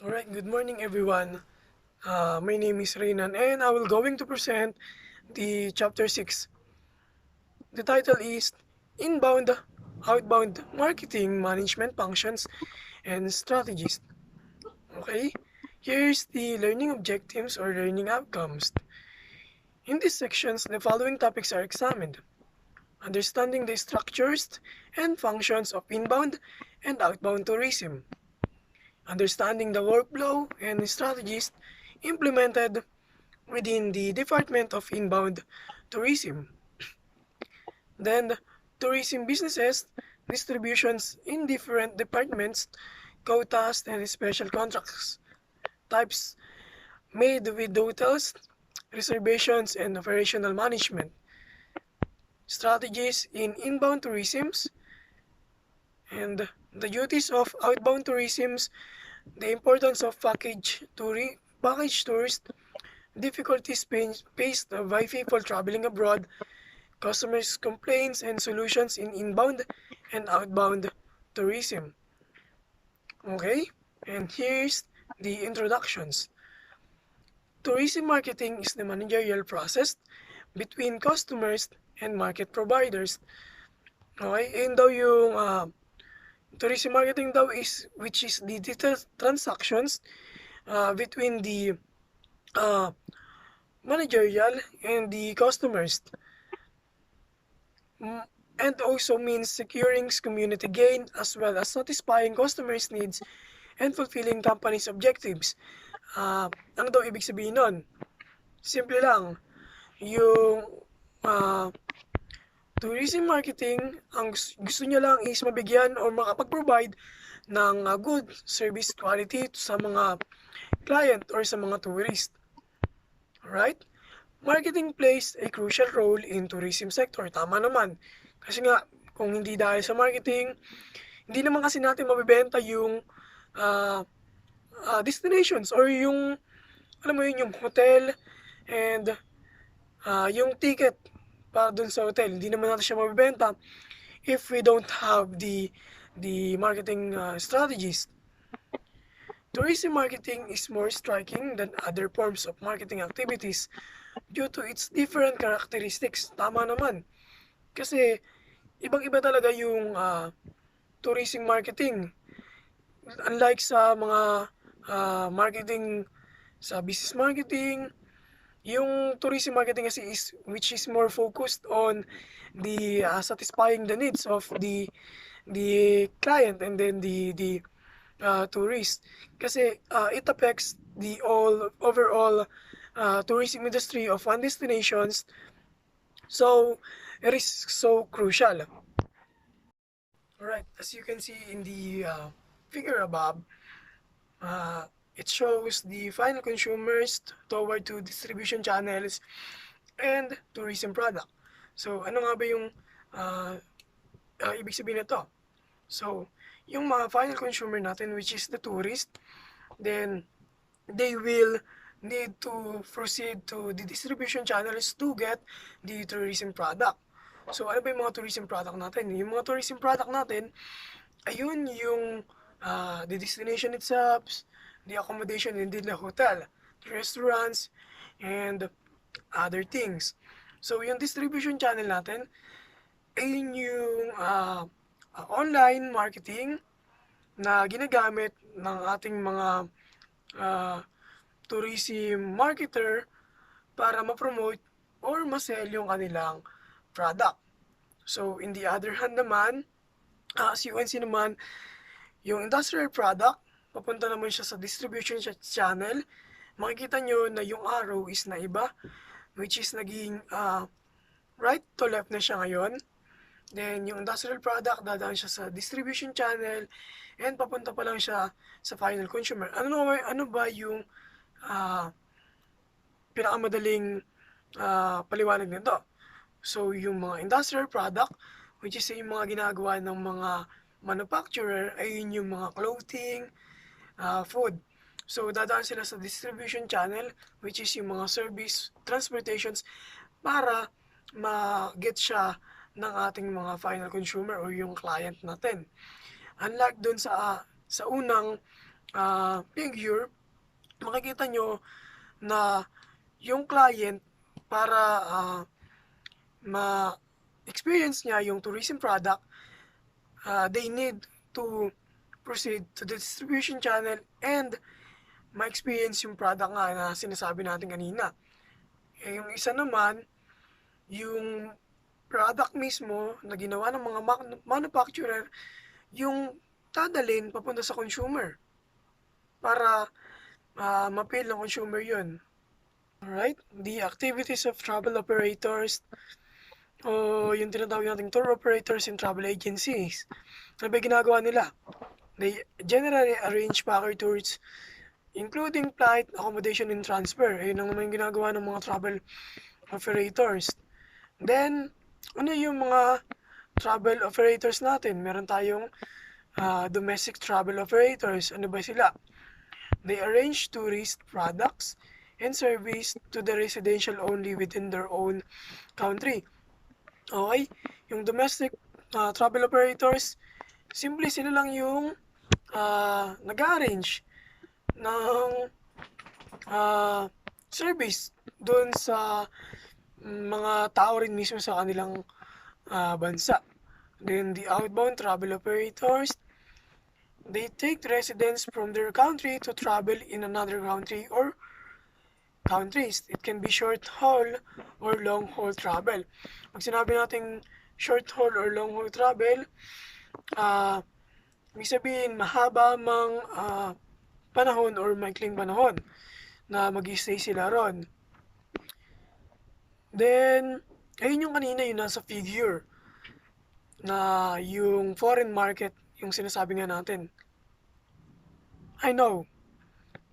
Alright, good morning everyone. My name is Reynan and I will going to present the chapter 6. The title is Inbound, Outbound Marketing Management Functions and Strategies. Okay, here's the learning objectives or learning outcomes. In these sections, the following topics are examined. Understanding the structures and functions of inbound and outbound tourism. Understanding the workflow and strategies implemented within the Department of Inbound Tourism. Then, tourism businesses, distributions in different departments, quotas, and special contracts, types made with hotels, reservations, and operational management, strategies in inbound tourisms, and the duties of outbound tourisms, the importance of package tours, difficulties faced by people traveling abroad, customers' complaints and solutions in inbound and outbound tourism. Okay, and here's the introductions. Tourism marketing is the managerial process between customers and market providers. Okay, and daw yung tourism marketing daw is which is the digital transactions between the uh, managerial and the customers. And also means securing community gain as well as satisfying customers' needs and fulfilling company's objectives. Ano daw ibig sabihin nun? Simple lang, yung ah, tourism marketing, ang gusto niya lang is mabigyan or makapag-provide ng good service quality sa mga client or sa mga tourist. Alright? Marketing plays a crucial role in tourism sector. Tama naman. Kasi nga, kung hindi dahil sa marketing, hindi naman kasi natin mabibenta yung ah, destinations or yung, alam mo yun, yung hotel and yung ticket para dun sa hotel. Hindi naman natin siya mabibenta if we don't have the marketing strategies. Tourism marketing is more striking than other forms of marketing activities due to its different characteristics. Tama naman. Kasi ibang-iba talaga yung tourism marketing. Unlike sa mga marketing sa business marketing, yung tourism marketing kasi is which is more focused on the satisfying the needs of the client and then the tourist. Kasi it affects the all overall tourism industry of one destinations. So it is so crucial. Alright, as you can see in the figure above, uh, it shows the final consumers toward to distribution channels and tourism product. So, ano nga ba yung uh, ibig sabihin nito? So, yung mga final consumer natin, which is the tourist, then they will need to proceed to the distribution channels to get the tourism product. So, ano ba yung mga tourism product natin? Yung mga tourism product natin, ayun yung the destination itself, the accommodation in the hotel, the restaurants, and other things. So, yung distribution channel natin, ayun yung online marketing na ginagamit ng ating mga uh, tourism marketer para ma-promote or ma-sell yung kanilang product. So, in the other hand naman, as you can see naman, yung industrial product, papunta naman siya sa distribution channel. Makikita nyo na yung arrow is na iba, which is naging right to left na siya ngayon. Then, yung industrial product, dadaan siya sa distribution channel, and papunta pa lang siya sa final consumer. Ano ba yung pinakamadaling paliwanag nito? So, yung mga industrial product, which is yung mga ginagawa ng mga manufacturer, ay yung mga clothing, food. So, dadaan sila sa distribution channel, which is yung mga service, transportations, para ma-get siya ng ating mga final consumer or yung client natin. Unlike dun sa unang figure, makikita nyo na yung client para ma-experience niya yung tourism product, they need to proceed to the distribution channel and ma-experience yung product nga na sinasabi natin kanina. Yung isa naman, yung product mismo na ginawa ng mga manufacturer, yung dadalhin papunta sa consumer para ma-feel ng consumer yun. Alright, the activities of travel operators o yung tinatawag nating tour operators and travel agencies. Ano ba ginagawa nila? They generally arrange packer tours including flight, accommodation, and transfer. Ayun ang naman yung ginagawa ng mga travel operators. Then, ano yung mga travel operators natin? Meron tayong domestic travel operators. Ano ba sila? They arrange tourist products and service to the residential only within their own country. Okay? Yung domestic travel operators, simple sila lang yung nag-arrange ng service doon sa mga tao rin mismo sa kanilang bansa. Then the outbound travel operators, they take residents from their country to travel in another country or countries. It can be short haul or long haul travel. Pag sinabi natin short haul or long haul travel, ibig sabihin mahaba mang panahon or maikling panahon na mag-stay sila ron. Then, ayun yung kanina yung nasa figure na yung foreign market, yung sinasabi nga natin. I know,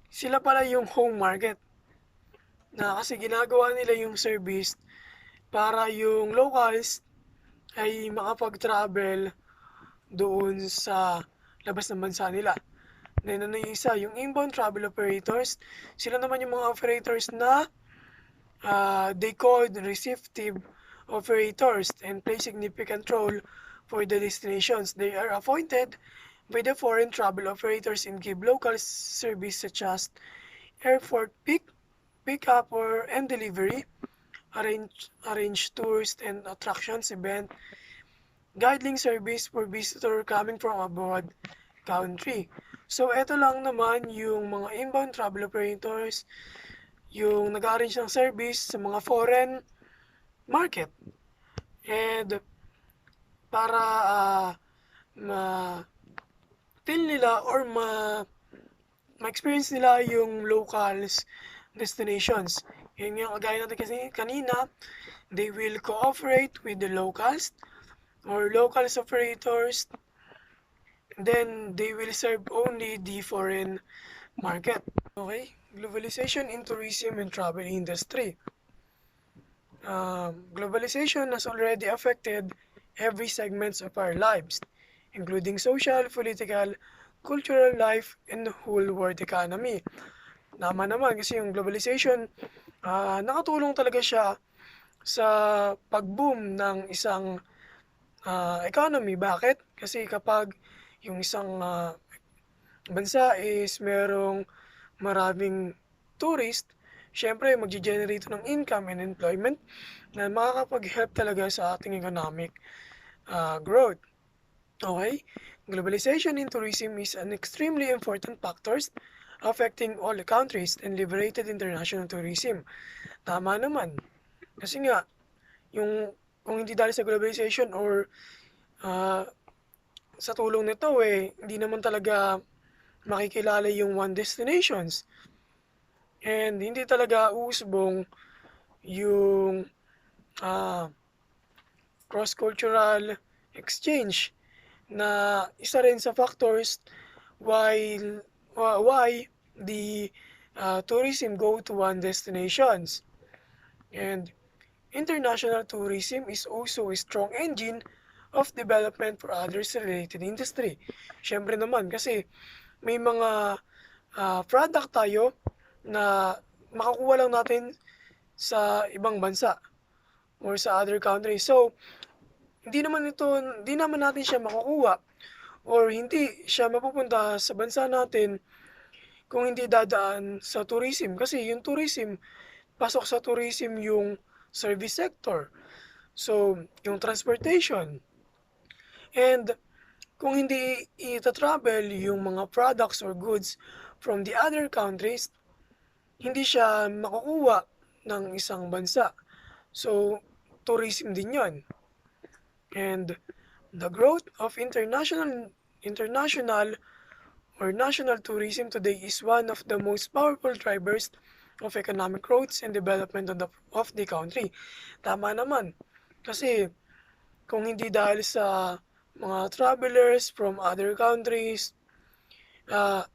sila pala yung home market na kasi ginagawa nila yung service para yung locals ay makapag-travel doon sa labas ng bansa nila. Then ano yung isa, yung inbound travel operators, sila naman yung mga operators na they called receptive operators and play significant role for the destinations. They are appointed by the foreign travel operators and give local service such as airport pick-up and delivery, arrange tours and attractions, event, guiding service for visitor coming from abroad country. So, eto lang naman yung mga inbound travel operators, yung nag-arrange ng service sa mga foreign market. And para ma-feel nila or ma-experience nila yung locals destinations. Yun yung kagaya natin kasi kanina, they will cooperate with the locals or locals operators, then they will serve only the foreign market. Okay, globalization in tourism and travel industry. Globalization has already affected every segments of our lives, including social, political, cultural life, and the whole world economy. Tama naman kasi yung globalization, nakatulong talaga siya sa pag-boom ng isang economy. Bakit? Kasi kapag yung isang bansa is merong maraming tourist, syempre magge-generate ng income and employment na makakapag-help talaga sa ating economic growth. Okay? Globalization in tourism is an extremely important factor affecting all the countries and liberated international tourism. Tama naman. Kasi nga, kung hindi dahil sa globalization or sa tulong nito hindi naman talaga makikilala yung one destinations. And hindi talaga uusbong yung cross-cultural exchange na isa rin sa factors why the tourism go to one destinations. And international tourism is also a strong engine of development for others related industry. Siyempre naman kasi may mga product tayo na makakuha lang natin sa ibang bansa or sa other countries. So, hindi naman natin siya makukuha or hindi siya mapupunta sa bansa natin kung hindi dadaan sa tourism. Kasi yung tourism, pasok sa tourism yung service sector. So, yung transportation. And kung hindi ita-travel yung mga products or goods from the other countries, hindi siya makukuha ng isang bansa. So, tourism din yon. And the growth of international or national tourism today is one of the most powerful drivers of economic growth and development of the country. Tama naman. Kasi kung hindi dahil sa mga travelers from other countries, ah,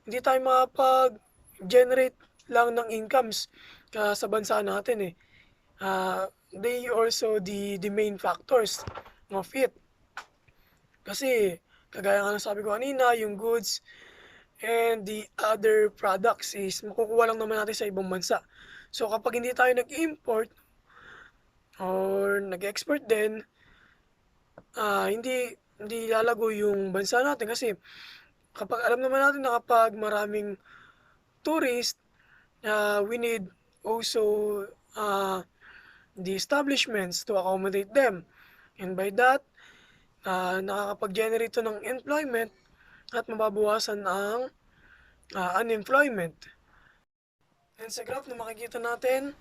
hindi tayo makapag-generate lang ng incomes sa bansa natin eh. They also the main factors of it. Kasi, kagaya nga ng sabi ko kanina, yung goods and the other products is makukuha lang naman natin sa ibang bansa. So, kapag hindi tayo nag-import or nag-export din, hindi lalago yung bansa natin kasi kapag alam naman natin na kapag maraming tourist, we need also the establishments to accommodate them. And by that, nakakapag-generate ng employment at mababawasan ang unemployment. And sa graph na makikita natin,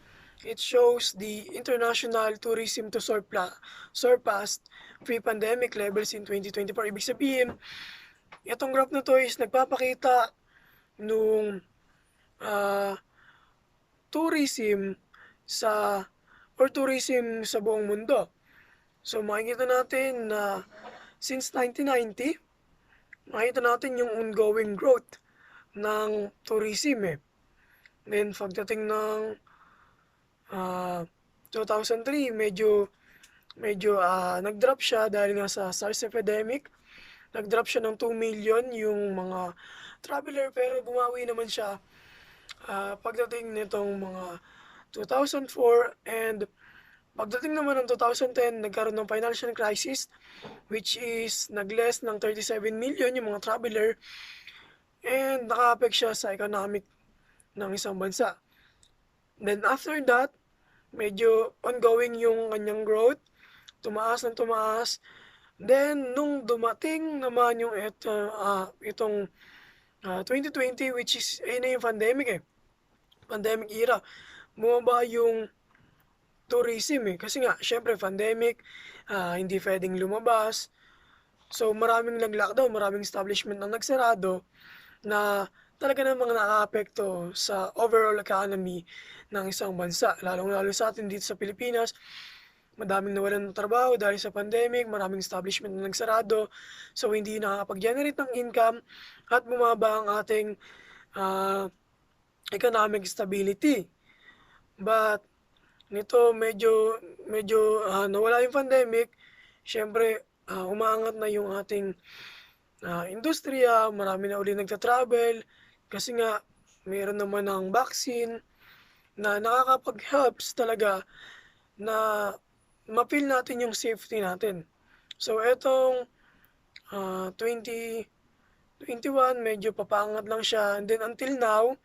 it shows the international tourism to surpass pre-pandemic levels in 2024. Ibig sabihin, itong graph na to is nagpapakita nung tourism tourism sa buong mundo. So makikita natin na since 1990, makikita natin yung ongoing growth ng tourism eh. Then pagdating ng 2003, medyo nag-drop siya dahil nga sa SARS epidemic. Nag-drop siya ng 2 million yung mga traveler pero bumawi naman siya pagdating nitong mga 2004 and pagdating naman ng 2010, nagkaroon ng financial crisis which is nag-less ng 37 million yung mga traveler and naka-affect siya sa economic ng isang bansa. Then after that, medyo ongoing yung kanyang growth, tumaas ng tumaas. Then nung dumating naman yung itong 2020 which is na yung pandemic pandemic era, bumaba yung tourism kasi nga syempre pandemic, hindi pwedeng lumabas. So maraming nag-lockdown, maraming establishment na nagsarado na talaga namang nakakaapekto sa overall economy ng isang bansa. Lalong-lalo sa atin dito sa Pilipinas, madaming nawalan ng trabaho dahil sa pandemic, maraming establishment na nagsarado. So hindi nakakapag-generate ng income at bumaba ang ating economic stability. But nito medyo nawala yung pandemic, syempre umaangat na yung ating industriya, marami na uli nagta-travel kasi nga mayroon naman ng vaccine na nakakapag-helps talaga na ma-feel natin yung safety natin. So etong 2021 medyo papangat lang siya and then until now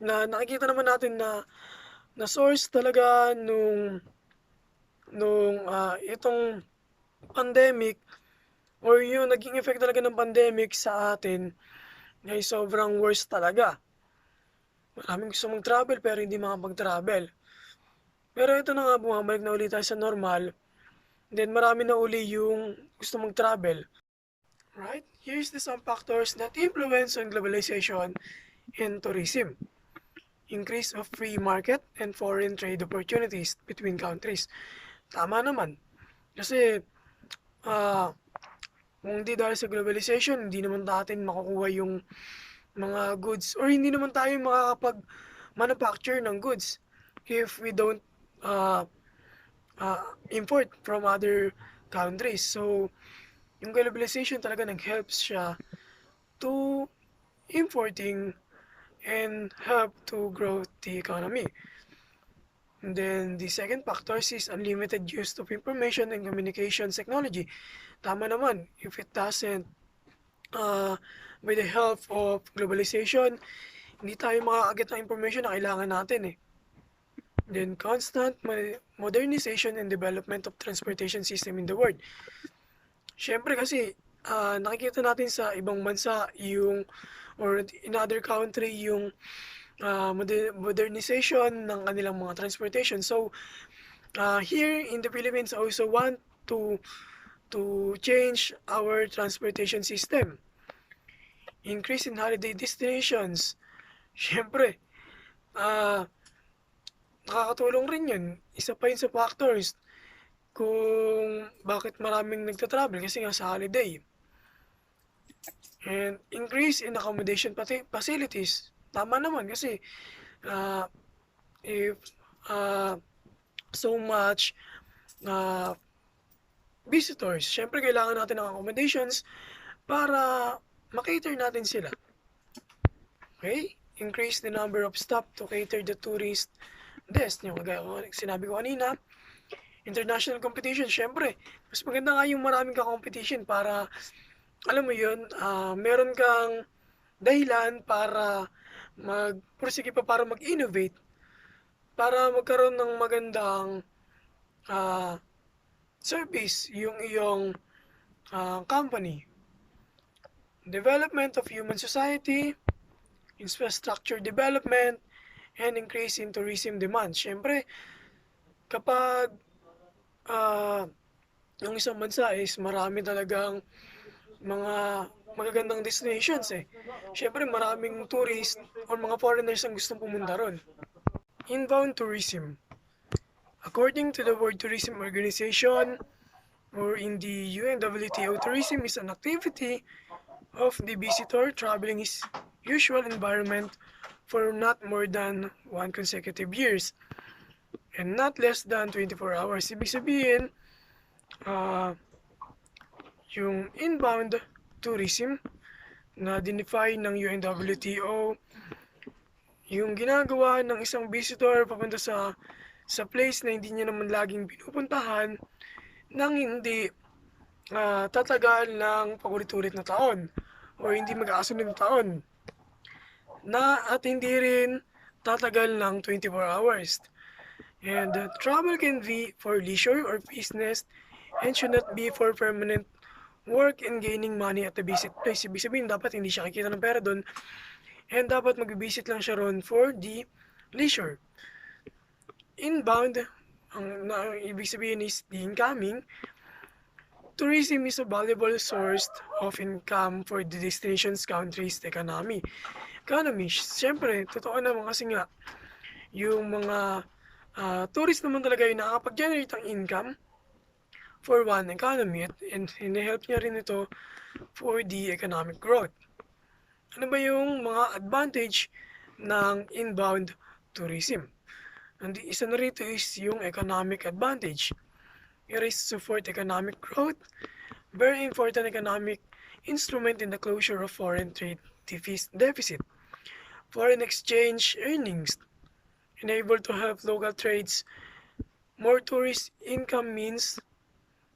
na nakikita naman natin na source talaga nung itong pandemic or yung naging effect talaga ng pandemic sa atin ay sobrang worst talaga. Maraming gusto mag-travel pero hindi makapag-travel. Pero ito na nga, bumabalik na ulit tayo sa normal. Then marami na uli yung gusto mag-travel. Right? Here's the some factors that influence on globalization and tourism. Increase of free market and foreign trade opportunities between countries. Tama naman. Kasi kung hindi dahil sa globalization, hindi naman natin makukuha yung mga goods or hindi naman tayo makakapag-manufacture ng goods if we don't import from other countries. So, yung globalization talaga nag-helps siya to importing and help to grow the economy. And then the second factor is unlimited use of information and communication technology. Tama naman, if it doesn't, with the help of globalization, hindi tayo makakaget ng information na kailangan natin eh. Then, constant modernization and development of transportation system in the world. Siyempre kasi, nakikita natin sa ibang bansa yung, or in other country, yung modernization ng kanilang mga transportation. So, here in the Philippines also want to change our transportation system. Increase in holiday destinations. Siyempre, nakakatulong rin yun. Isa pa yun sa factors kung bakit maraming nagta-travel kasi nga sa holiday. And increase in accommodation facilities. Tama naman kasi if so much visitors, syempre kailangan natin ng accommodations para makater natin sila. Okay? Increase the number of staff to cater the tourist desk. Yung sinabi ko kanina, international competition, syempre, mas maganda nga yung maraming ka-competition para, alam mo yun, meron kang dahilan para magpursige pa para mag-innovate, para magkaroon ng magandang service yung iyong company. Development of human society, infrastructure development, and increase in tourism demand. Siyempre, kapag yung isang bansa is marami talagang mga magagandang destinations eh. Siyempre, maraming tourist or mga foreigners ang gustong pumunta ron. Inbound tourism. According to the World Tourism Organization, or in the UNWTO, tourism is an activity of the visitor traveling his usual environment for not more than 1 consecutive years and not less than 24 hours. Ibig sabihin, yung inbound tourism na dinefine ng UNWTO, yung ginagawa ng isang visitor papunta sa place na hindi niya naman laging pinupuntahan nang hindi tatagal ng paulit-ulit na taon o hindi mag-aasunod na taon at hindi rin tatagal ng 24 hours. And travel can be for leisure or business and should not be for permanent work and gaining money at the visit place. Ibig sabihin, dapat hindi siya kikita ng pera doon and dapat mag-visit lang siya ron for the leisure. Inbound, ang ibig sabihin is the incoming. Tourism is a valuable source of income for the destination's country's economy. Siyempre, totoo naman kasi nga, yung mga tourist naman talaga yung nakakapag-generate ng income for one economy and hinihelp niya rin ito for the economic growth. Ano ba yung mga advantage ng inbound tourism? And isa na rito is yung economic advantage. It is support economic growth, very important economic instrument in the closure of foreign trade deficit. Foreign exchange earnings enable to have local trades. More tourist income means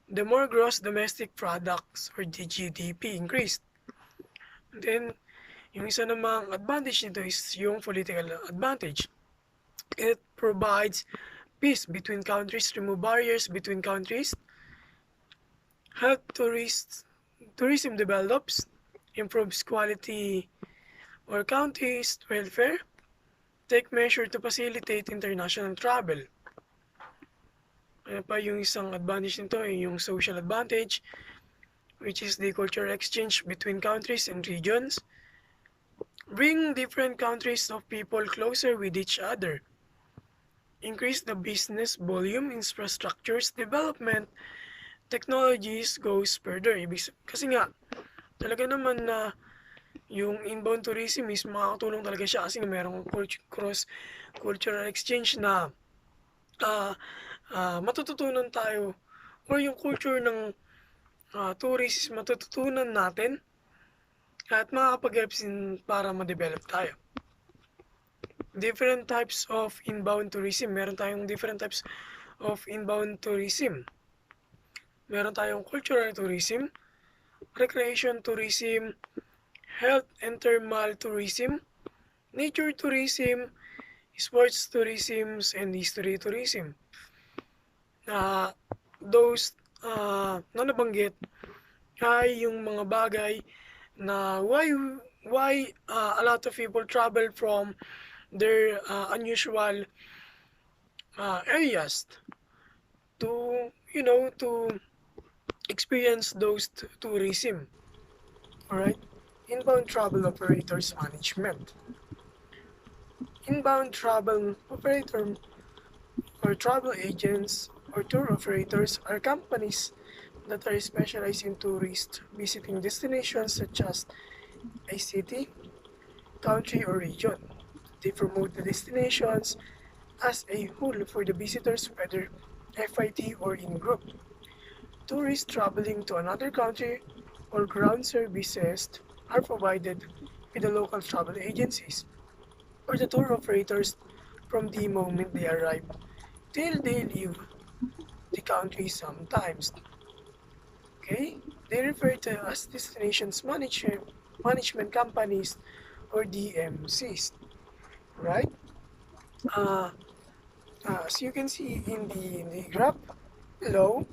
the more gross domestic products or the GDP increased. And then, yung isa namang advantage nito is yung political advantage. It provides peace between countries, remove barriers between countries, help tourism develops, improves quality or countries' welfare, take measure to facilitate international travel. Ano pa yung isang advantage nito ay yung social advantage, which is the cultural exchange between countries and regions. Bring different countries of people closer with each other. Increase the business volume, infrastructures, development, technologies goes further. Kasi nga, talaga naman na yung inbound tourism is makakatulong talaga siya kasi merong cross-cultural exchange na matututunan tayo or yung culture ng tourist is matututunan natin at makakapag-help para ma-develop tayo. Different types of inbound tourism. Meron tayong different types of inbound tourism. Meron tayong cultural tourism, recreation tourism, health and thermal tourism, nature tourism, sports tourism, and history tourism. Na those na nabanggit ay yung mga bagay na why a lot of people travel from their unusual areas to to experience those tourism. All right, inbound travel operators management. Inbound travel operator or travel agents or tour operators are companies that are specialized in tourist visiting destinations such as a city, country, or region. They promote the destinations as a whole for the visitors, whether FIT or in group. Tourists traveling to another country or ground services are provided by the local travel agencies or the tour operators from the moment they arrive till they leave the country sometimes. Okay? They refer to as destinations management companies or DMCs. Right? Uh, as you can see in the graph below,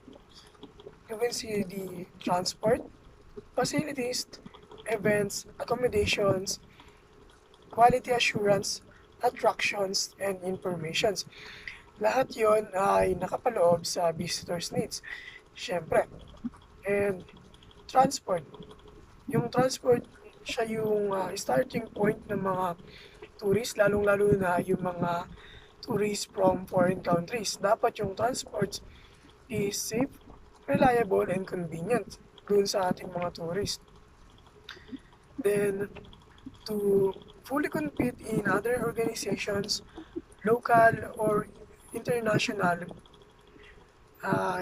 you can see the transport, facilities, events, accommodations, quality assurance, attractions, and informations. Lahat yon ay nakapaloob sa visitors needs. Siyempre. And transport. Yung transport, siya yung starting point ng mga tourists, lalong-lalo na yung mga tourists from foreign countries. Dapat yung transport is safe, reliable, and convenient dun sa ating mga tourists. Then, to fully compete in other organizations, local or international,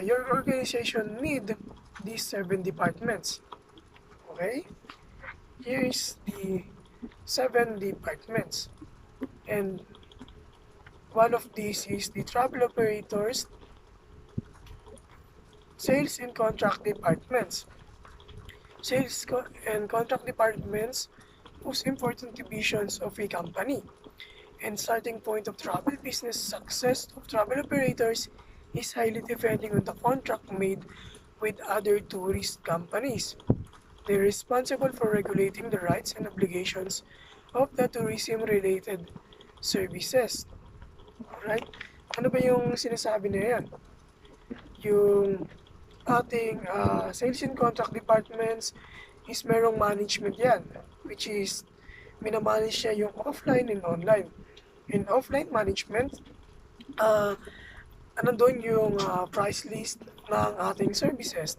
your organization need these 7 departments. Okay? Here's the 7 departments. And one of these is the travel operators, sales and contract departments. And contract departments, most important divisions of a company. And starting point of travel business success of travel operators is highly depending on the contract made with other tourist companies. They're responsible for regulating the rights and obligations of the tourism-related services. Alright? Ano ba yung sinasabi na yan? Yung ating sales and contract departments is merong management yan, which is minamanage siya yung offline and online. In offline management, nandun yung price list ng ating services.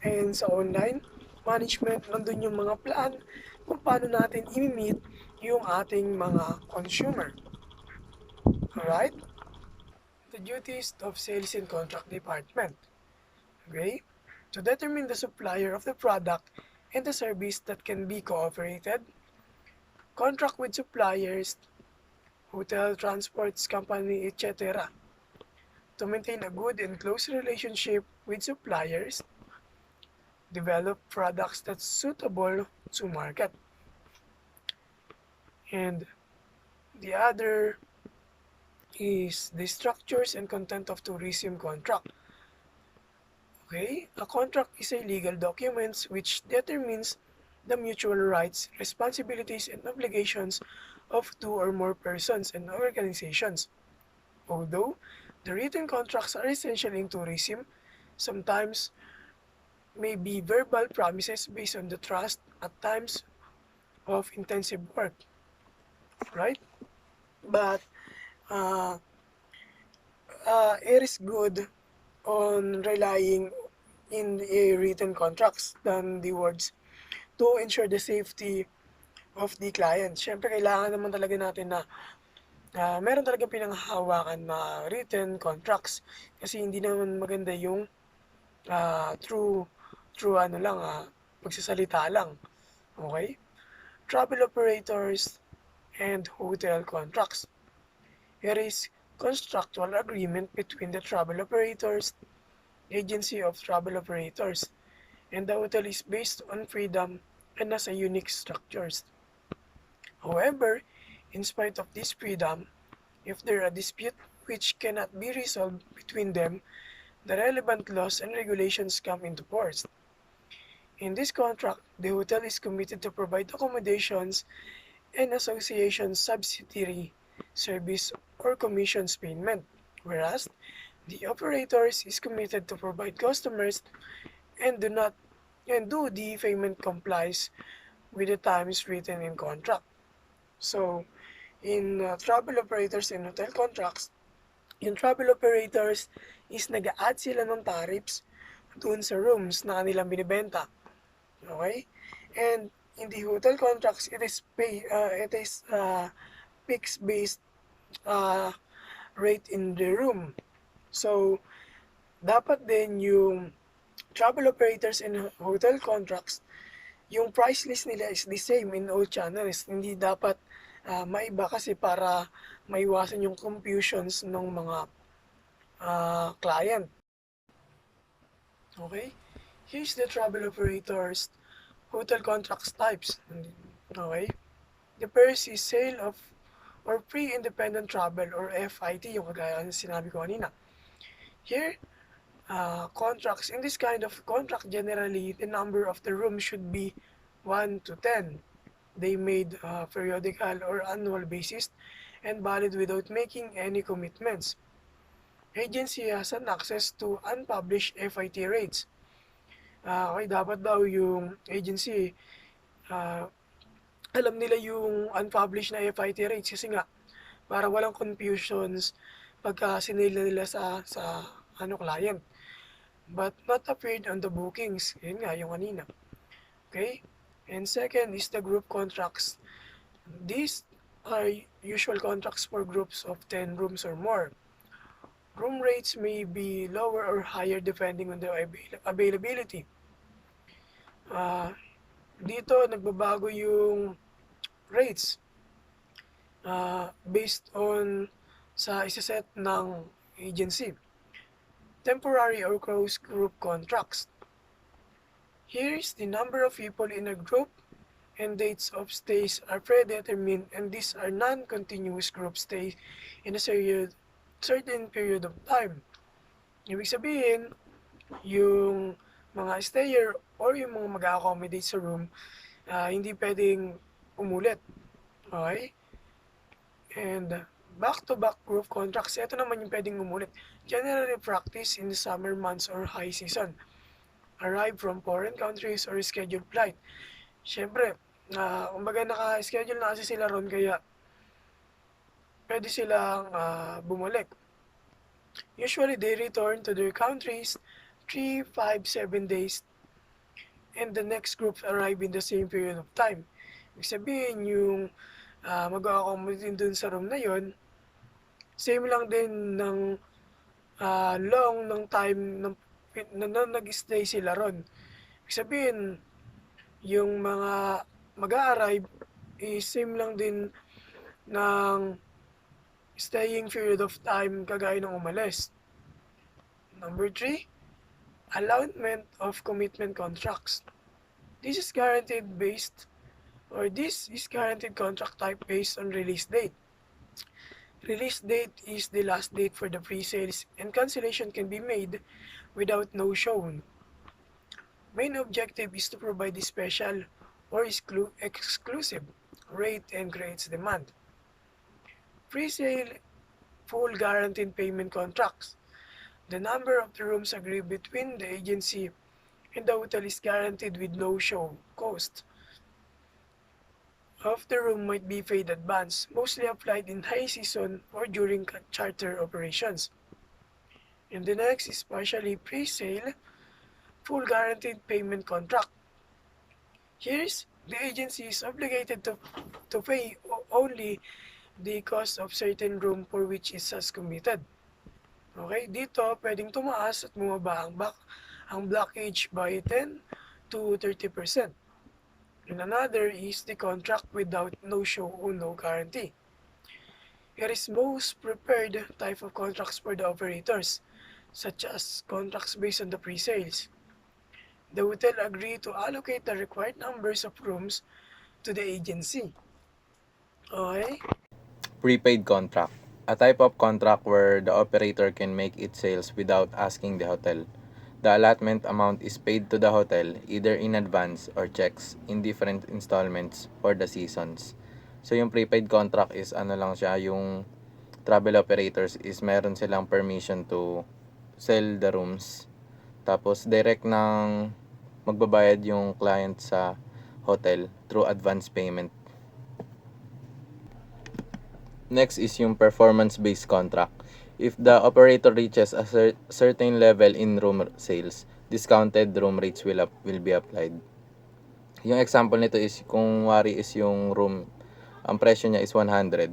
And sa online management, nandun yung mga plan kung paano natin i-meet yung ating mga consumer. Alright? The duties of sales and contract department. Okay? To determine the supplier of the product and the service that can be cooperated, contract with suppliers, hotel, transports company, etc. To maintain a good and close relationship with suppliers, develop products that's suitable to market. And the other is the structures and content of tourism contract. Okay, a contract is a legal document which determines the mutual rights, responsibilities, and obligations of two or more persons and organizations. Although the written contracts are essential in tourism, sometimes may be verbal promises based on the trust at times of intensive work, right? But it is good on relying in a written contracts than the words to ensure the safety of the client. Siyempre, kailangan naman talaga natin na meron talaga pinanghahawakan na written contracts kasi hindi naman maganda yung through pagsasalita lang. Okay? Travel operators and hotel contracts. Here is contractual agreement between the travel operators, agency of travel operators, and the hotel is based on freedom and has a unique structures. However, In spite of this freedom, if there are dispute which cannot be resolved between them, the relevant laws and regulations come into force. In this contract, the hotel is committed to provide accommodations and association subsidiary service or commissions payment, whereas the operators is committed to provide customers and do the payment complies with the times written in contract. So, in travel operators and hotel contracts, yung travel operators is nag-a-add sila ng tariffs doon sa rooms na kanilang binibenta. Okay? And in the hotel contracts, it is fixed based uh, rate in the room. So, dapat din yung travel operators and hotel contracts, yung price list nila is the same in all channels. Hindi dapat maiba kasi para maiwasan yung confusions ng mga client. Okay? Here's the travel operators hotel contracts types. Okay? The first is sale of or pre-independent travel or FIT, yung kagaya ng sinabi ko kanina. Here, contracts, in this kind of contract, generally, the number of the rooms should be 1 to 10. They made periodical or annual basis and valid without making any commitments. Agency has an access to unpublished FIT rates. Okay, dapat daw yung agency, alam nila yung unpublished na FIT rates kasi nga, para walang confusions pagka sinila nila sa client. But not appeared on the bookings. Yun nga, yung kanina. Okay? And second is the group contracts. These are usual contracts for groups of 10 rooms or more. Room rates may be lower or higher depending on the availability. Dito, nagbabago yung rates based on sa isa-set ng agency. Temporary or closed group contracts. Here's the number of people in a group and dates of stays are predetermined, and these are non-continuous group stays in a certain period of time. Ibig sabihin, yung mga stayer or yung mga mag-accommodate sa room, hindi pwedeng umulit. Okay? And back-to-back group contracts, ito naman yung pwedeng umulit. Generally practice in the summer months or high season. Arrive from foreign countries or scheduled flight. Siyempre, kumbaga naka-schedule na kasi sila ron, kaya pwede silang bumalik. Usually, they return to their countries 3, 5, 7 days, and the next group arrive in the same period of time. Ibig sabihin, yung mag-accommodate dun sa room na yon, same lang din ng long ng time na nag-stay sila ron. Ibig sabihin, yung mga mag-a-arrive is same lang din ng staying period of time kagaya ng umalis. Number 3, allotment of commitment contracts. This is guaranteed contract type based on release date. Release date is the last date for the pre-sales, and cancellation can be made without no shown. Main objective is to provide a special or exclusive rate and creates demand. Pre-sale full guaranteed payment contracts. The number of the rooms agreed between the agency and the hotel is guaranteed with no show cost. Half the room might be paid advance, mostly applied in high season or during charter operations. And the next is partially pre-sale full guaranteed payment contract. Here's the agency is obligated to pay only the cost of certain room for which it has committed. Okay, dito pwedeng tumaas at bumaba ang blockage by 10 to 30%. And another is the contract without no show or no guarantee. It is most preferred type of contracts for the operators, such as contracts based on the pre-sales. The hotel agreed to allocate the required numbers of rooms to the agency. Okay? Prepaid contract. A type of contract where the operator can make its sales without asking the hotel. The allotment amount is paid to the hotel either in advance or checks in different installments for the seasons. So yung prepaid contract is ano lang siya, yung travel operators is meron silang permission to sell the rooms. Tapos direct ng magbabayad yung client sa hotel through advance payment. Next is yung performance-based contract. If the operator reaches a certain level in room sales, discounted room rates will be applied. Yung example nito is kung wari is yung room, ang presyo niya is 100.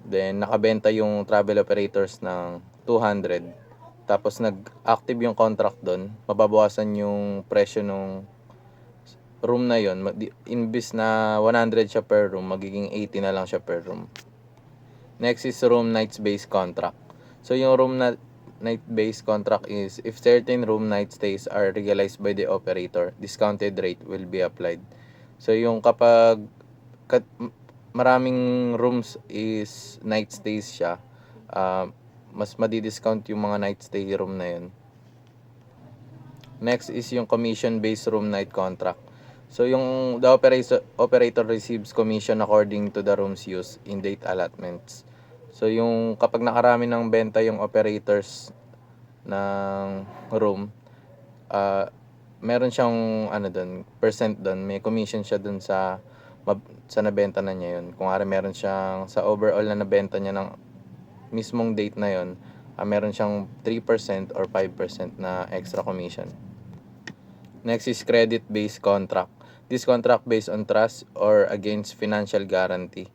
Then nakabenta yung travel operators ng 200. Tapos nag-active yung contract doon, mababawasan yung presyo ng room na yon. Imbis na 100 siya per room, magiging 80 na lang siya per room. Next is room nights based contract. So yung night based contract is if certain room night stays are realized by the operator, discounted rate will be applied. So yung kapag maraming rooms is night stays siya, mas madi-discount yung mga night stay room na yun. Next is yung commission based room night contract. So yung the operator receives commission according to the rooms used in date allotments. So yung kapag nakarami ng benta yung operators ng room, meron siyang ano doon, percent doon, may commission siya doon sa nabenta na niya yun. Kung meron siyang sa overall na nabenta niya ng mismong date na yun, meron siyang 3% or 5% na extra commission. Next is credit-based contract. This contract based on trust or against financial guarantee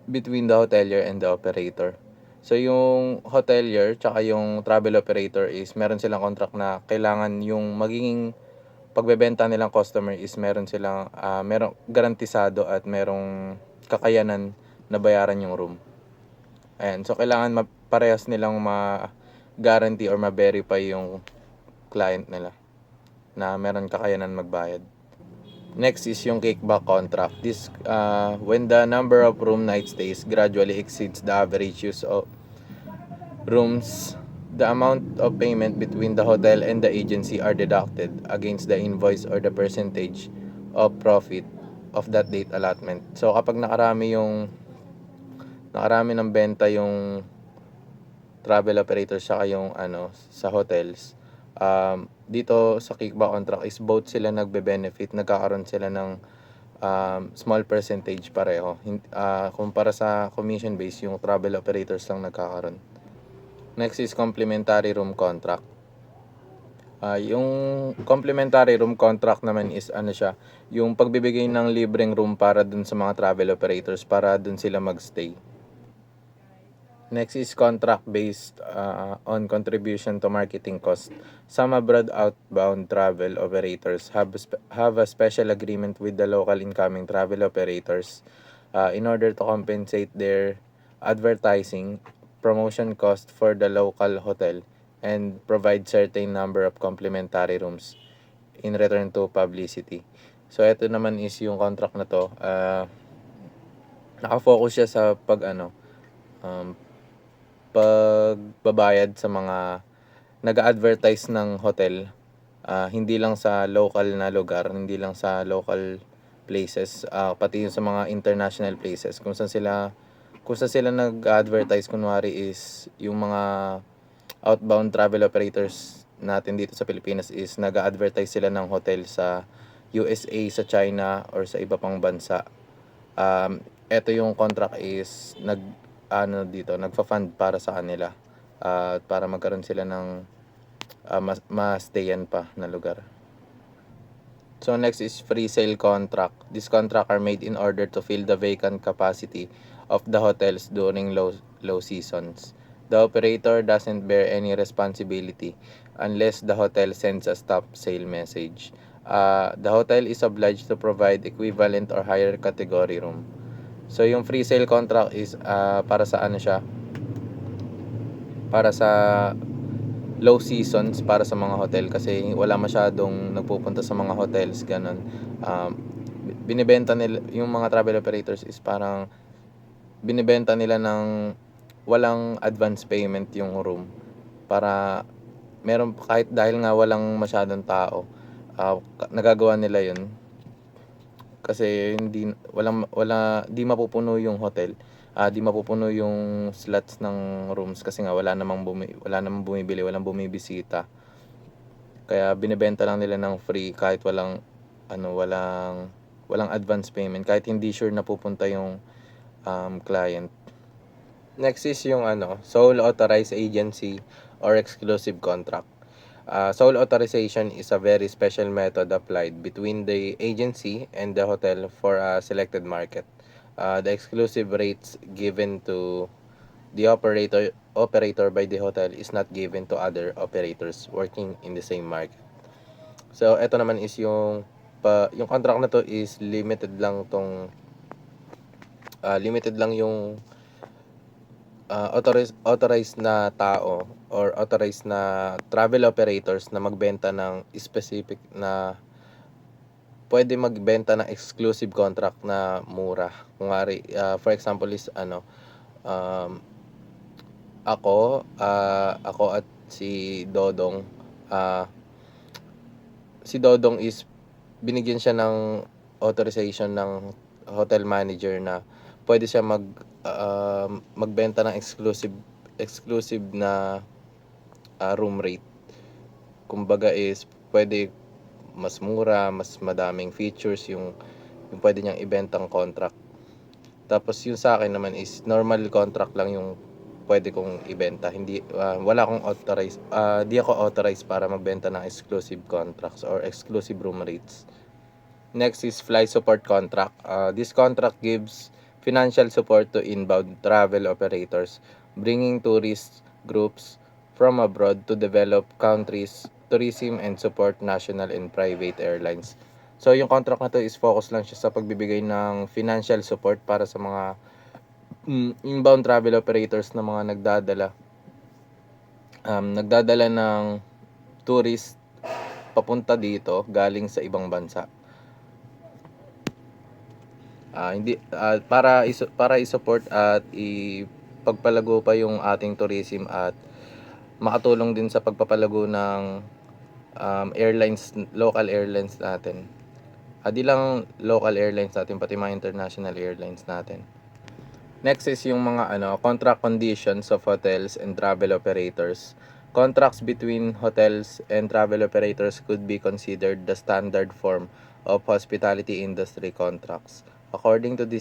between the hotelier and the operator. So yung hotelier tsaka yung travel operator is meron silang contract na kailangan yung magiging pagbebenta nilang customer is meron silang merong garantisado at merong kakayanan na bayaran yung room. Ayan, so kailangan parehas nilang ma-guarantee or ma-verify yung client nila na meron kakayanan magbayad. Next is yung kickback contract. This when the number of room night stays gradually exceeds the average use of rooms, the amount of payment between the hotel and the agency are deducted against the invoice or the percentage of profit of that date allotment. So kapag nakarami ng benta yung travel operators saka yung sa hotels, dito sa kickback contract is both sila nagbe-benefit, nagkakaroon sila ng small percentage pareho. Kumpara sa commission base, yung travel operators lang nagkakaroon. Next is complementary room contract. Yung complementary room contract naman is yung pagbibigay ng libreng room para dun sa mga travel operators para dun sila magstay. Next is contract based on contribution to marketing cost. Some abroad outbound travel operators have a special agreement with the local incoming travel operators in order to compensate their advertising promotion cost for the local hotel and provide certain number of complimentary rooms in return to publicity. So ito naman is yung contract na to, naka-focus siya sa pagbabayad sa mga nag-a-advertise ng hotel, hindi lang sa local na lugar, hindi lang sa local places, pati yung sa mga international places kung saan sila nag-advertise. Kunwari is yung mga outbound travel operators natin dito sa Pilipinas is nag-a-advertise sila ng hotel sa USA, sa China, or sa iba pang bansa. Ito yung contract is nagfa-fund para sa kanila para magkaroon sila ng ma-stayan pa na lugar. So next is free sale contract. These contracts are made in order to fill the vacant capacity of the hotels during low seasons. The operator doesn't bear any responsibility unless the hotel sends a stop sale message. The hotel is obliged to provide equivalent or higher category room. So yung free sale contract is para sa siya? Para sa low seasons, para sa mga hotel kasi wala masyadong nagpupunta sa mga hotels, ganun. Binibenta nila yung mga travel operators is parang binibenta nila ng walang advance payment yung room para meron kahit dahil nga walang masyadong tao, nagagawa nila yun kasi di mapupuno yung hotel, di mapupuno yung slots ng rooms kasi nga wala namang bumibili, walang bumibisita. Kaya binebenta lang nila ng free kahit walang advance payment kahit hindi sure na pupunta yung client. Next is yung sole authorized agency or exclusive contract. Sole authorization is a very special method applied between the agency and the hotel for a selected market. The exclusive rates given to the operator by the hotel is not given to other operators working in the same market. So ito naman is yung contract na to is limited lang yung authorized na tao or authorized na travel operators na magbenta ng specific na pwede magbenta ng exclusive contract na mura. Kunwari, for example is ako at si Dodong, is binigyan siya ng authorization ng hotel manager na pwede siya magbenta ng exclusive na room rate. Kumbaga is pwede mas mura, mas madaming features yung pwede niyang ibentang contract. Tapos yung sa akin naman is normal contract lang yung pwede kong ibenta. Hindi wala akong authorized, di ako authorized para magbenta ng exclusive contracts or exclusive room rates. Next is fly support contract. This contract gives financial support to inbound travel operators, bringing tourist groups from abroad to develop countries' tourism and support national and private airlines. So yung contract na to is focus lang siya sa pagbibigay ng financial support para sa mga inbound travel operators na mga nagdadala ng tourist papunta dito galing sa ibang bansa. Para i-support at ipagpalago pa yung ating tourism at makatulong din sa pagpapalago ng local airlines natin. Di lang local airlines natin, pati mga international airlines natin. Next is yung mga contract conditions of hotels and travel operators. Contracts between hotels and travel operators could be considered the standard form of hospitality industry contracts. According to the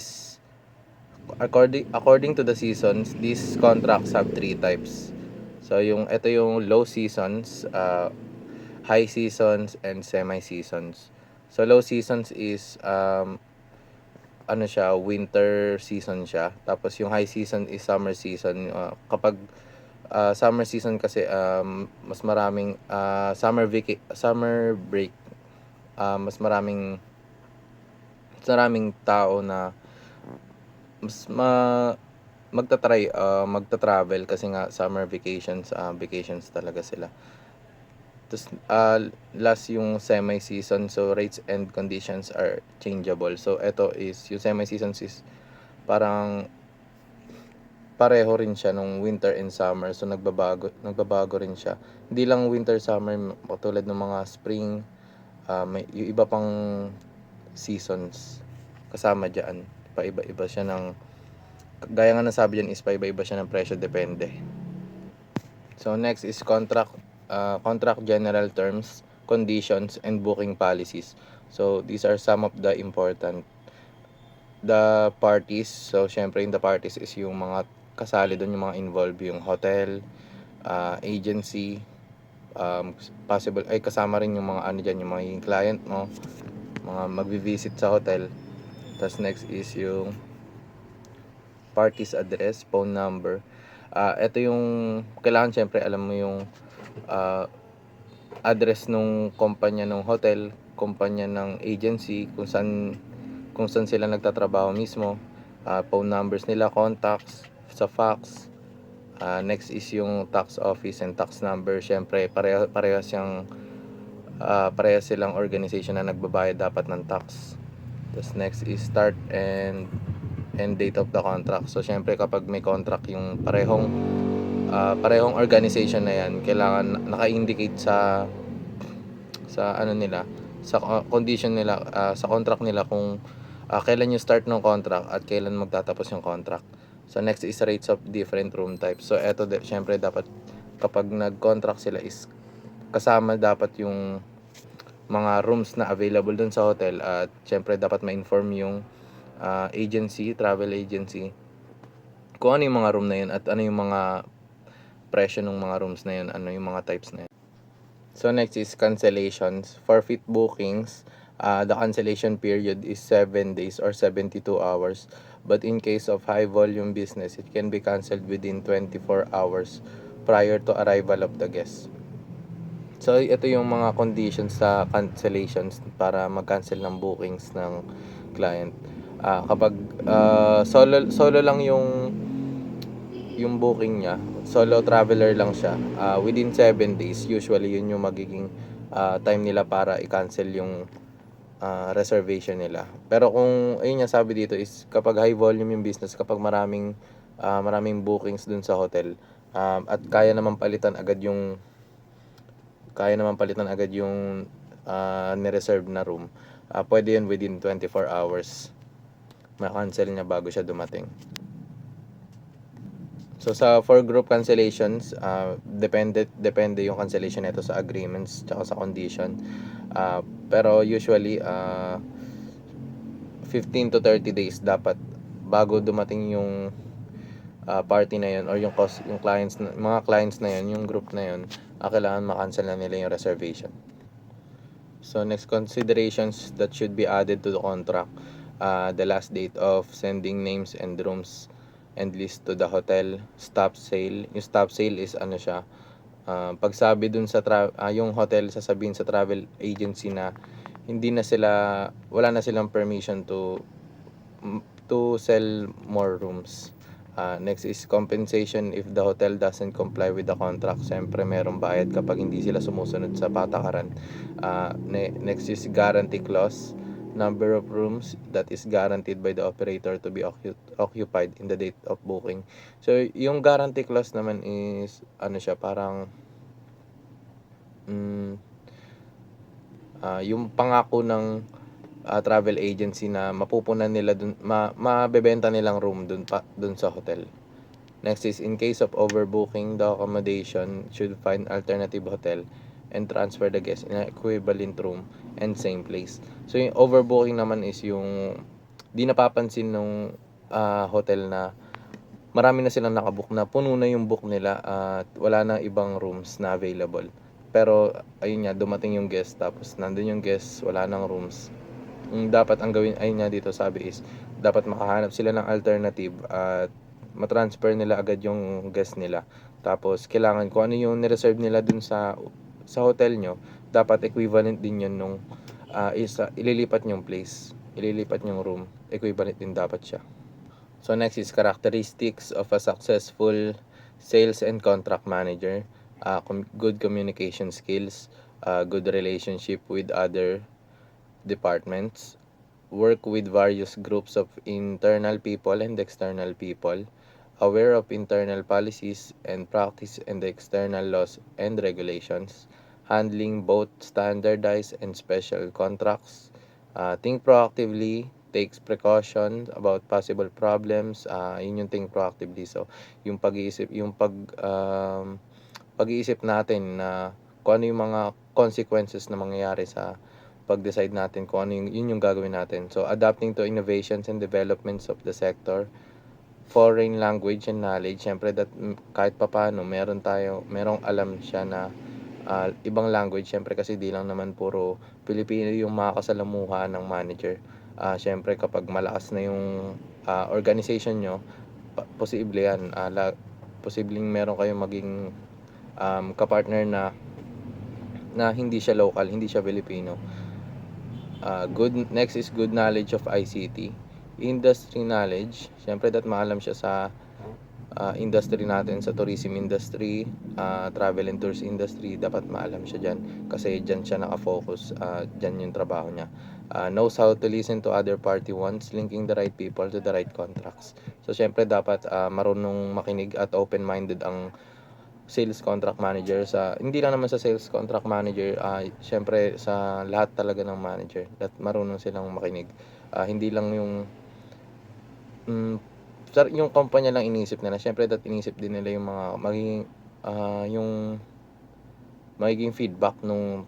seasons, these contracts have 3 types. So ito yung low seasons, high seasons, and semi seasons. So low seasons is winter season siya. Tapos yung high season is summer season. Kapag summer season kasi mas maraming summer break, mas maraming tao na mas magta-travel kasi nga summer vacations talaga sila. Tapos last yung semi-season, so rates and conditions are changeable. So ito is yung semi-seasons is parang pareho rin siya nung winter and summer. So nagbabago rin siya. Hindi lang winter summer, katulad ng mga spring, may yung iba pang seasons kasama diyan. Paiba-iba siya ng gaya nga nasabi diyan is paiba-iba siya ng presyo, depende. So next is contract general terms, conditions, and booking policies. So these are some of the important parties. So syempre in the parties is yung mga kasali doon, yung mga involved, yung hotel, agency, possible ay kasama rin yung mga diyan, yung mga client mo, mga magvi-visit sa hotel. Tapos next is yung parties address, phone number. Ito yung kailangan syempre alam mo yung address nung kumpanya ng hotel, kumpanya ng agency, kung saan sila nagtatrabaho mismo, phone numbers nila, contacts sa fax. Next is yung tax office and tax number. Syempre parehas silang organization na nagbabayad dapat ng tax. Tapos next is start and end date of the contract. So syempre kapag may contract yung parehong organization na yan, kailangan naka-indicate sa ano nila, sa condition nila, sa contract nila kung kailan yung start ng contract at kailan magtatapos yung contract. So next is rates of different room types. So eto syempre dapat kapag nag-contract sila is kasama dapat yung mga rooms na available dun sa hotel, at syempre dapat ma-inform yung travel agency kung ano yung mga room na yun at ano yung mga presyo ng mga rooms na yun, ano yung mga types na yun. So next is cancellations. Forfeit bookings, the cancellation period is 7 days or 72 hours. But in case of high volume business, it can be canceled within 24 hours prior to arrival of the guest. So ito yung mga conditions sa cancellations para mag-cancel ng bookings ng client. Kapag solo lang yung booking niya, solo traveler lang siya, within 7 days, usually yun yung magiging time nila para i-cancel yung reservation nila. Pero kung, ayun nga sabi dito is, kapag high volume yung business, kapag maraming bookings dun sa hotel, at kaya naman palitan agad yung nireserve na room, pwede yun within 24 hours ma-cancel niya bago siya dumating. So for group cancellations, depende yung cancellation nito sa agreements tsaka sa condition. Pero usually 15 to 30 days dapat bago dumating yung party na yun or yung mga clients na yun, yung group na yun, kailangan ma-cancel na nila yung reservation. So next, considerations that should be added to the contract. The last date of sending names and rooms and list to the hotel. Stop sale. Yung stop sale is ano siya, pagsabi dun sa yung hotel sasabihin sa travel agency na wala na silang permission to sell more rooms. Next is compensation if the hotel doesn't comply with the contract. Siyempre merong bayad kapag hindi sila sumusunod sa patakaran. Next is guarantee clause. Number of rooms that is guaranteed by the operator to be occupied in the date of booking. So yung guarantee clause naman is ano siya, parang yung pangako ng travel agency na mapupunan nila dun, mabebenta nilang room dun sa hotel. Next is, in case of overbooking, the accommodation should find alternative hotel and transfer the guest in an equivalent room and same place. So yung overbooking naman is yung di napapansin ng hotel na marami na silang nakabook, na puno na yung book nila at wala na ibang rooms na available. Pero ayun nga, dumating yung guest, tapos nandun yung guest, wala nang rooms. Dapat ang gawin, ayun nga dito sabi is, dapat makahanap sila ng alternative at matransfer nila agad yung guest nila. Tapos kailangan kung ano yung nireserve nila dun sa hotel nyo, dapat equivalent din yun nung ililipat nyong place, ililipat nyong room, equivalent din dapat siya. So next is characteristics of a successful sales and contract manager. Good communication skills, good relationship with other departments, work with various groups of internal people and external people, aware of internal policies and practice and the external laws and regulations, handling both standardized and special contracts, think proactively, takes precautions about possible problems. Yun yung think proactively. So yung pag-iisip natin na kung ano yung mga consequences na mangyayari sa pag-decide natin kung ano yun yung gagawin natin. So adapting to innovations and developments of the sector, foreign language and knowledge. Siyempre that kahit papaano merong alam siya na ibang language. Siyempre kasi di lang naman puro Pilipino yung makakasalamuha ng manager. Siyempre kapag malakas na yung organization nyo, posible yan. Posibleng meron kayong maging kapartner na hindi siya local, hindi siya Filipino. Next is good knowledge of ICT. Industry knowledge, syempre that maalam siya sa industry natin sa tourism industry, travel and tours industry, dapat maalam siya dyan kasi dyan siya nakafocus, dyan yung trabaho niya. Knows how to listen to other party wants, linking the right people to the right contracts. So syempre dapat marunong makinig at open-minded ang sales contract manager, sa hindi lang naman sa sales contract manager, syempre sa lahat talaga ng manager, at marunong silang makinig. Hindi lang yung yung kumpanya lang iniisip nila, syempre inisip din nila yung mga yung magiging feedback nung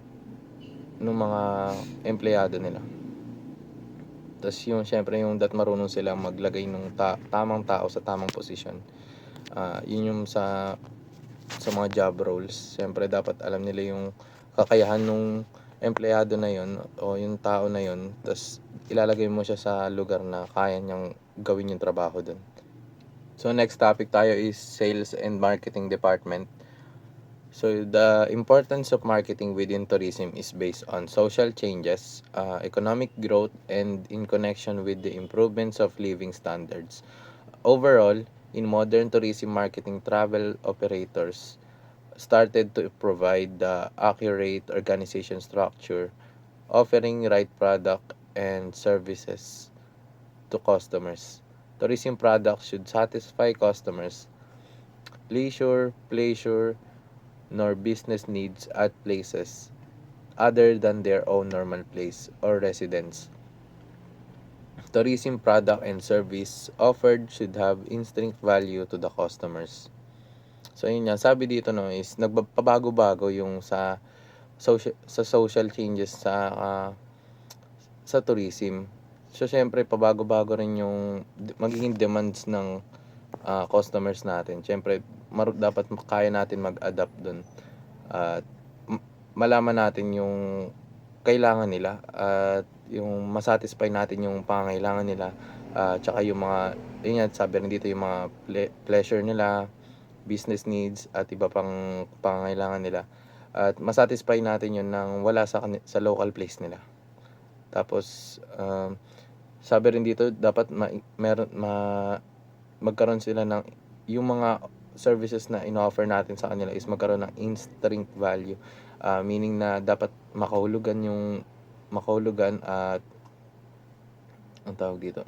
mga empleyado nila. Tas yung syempre yung marunong silang maglagay ng tamang tao sa tamang posisyon. Yun yung sa mga job roles. Syempre dapat alam nila yung kakayahan nung empleyado na yun o yung tao na yun, tas ilalagay mo siya sa lugar na kaya niyang gawin yung trabaho dun. So next topic tayo is sales and marketing department. So the importance of marketing within tourism is based on social changes, economic growth, and in connection with the improvements of living standards. Overall, in modern tourism marketing, travel operators started to provide the accurate organization structure, offering right product and services to customers. Tourism products should satisfy customers' leisure, pleasure, nor business needs at places other than their own normal place or residence. Tourism product and service offered should have instinct value to the customers. So yun yan, sabi dito no is nagpabago-bago yung sa social changes sa tourism. So syempre pabago-bago rin yung magiging demands ng customers natin. Syempre dapat kaya natin mag-adapt dun at malaman natin yung kailangan nila at yung masatisfy natin yung pangangailangan nila, tsaka yung mga yun nga, sabi rin dito yung mga pleasure nila, business needs at iba pang pangangailangan nila, at masatisfy natin yun nang wala sa local place nila. Tapos sabi rin dito dapat magkaroon sila ng yung mga services na in-offer natin sa kanila is magkaroon ng instinct value, meaning na dapat makahulugan at ang tawag dito,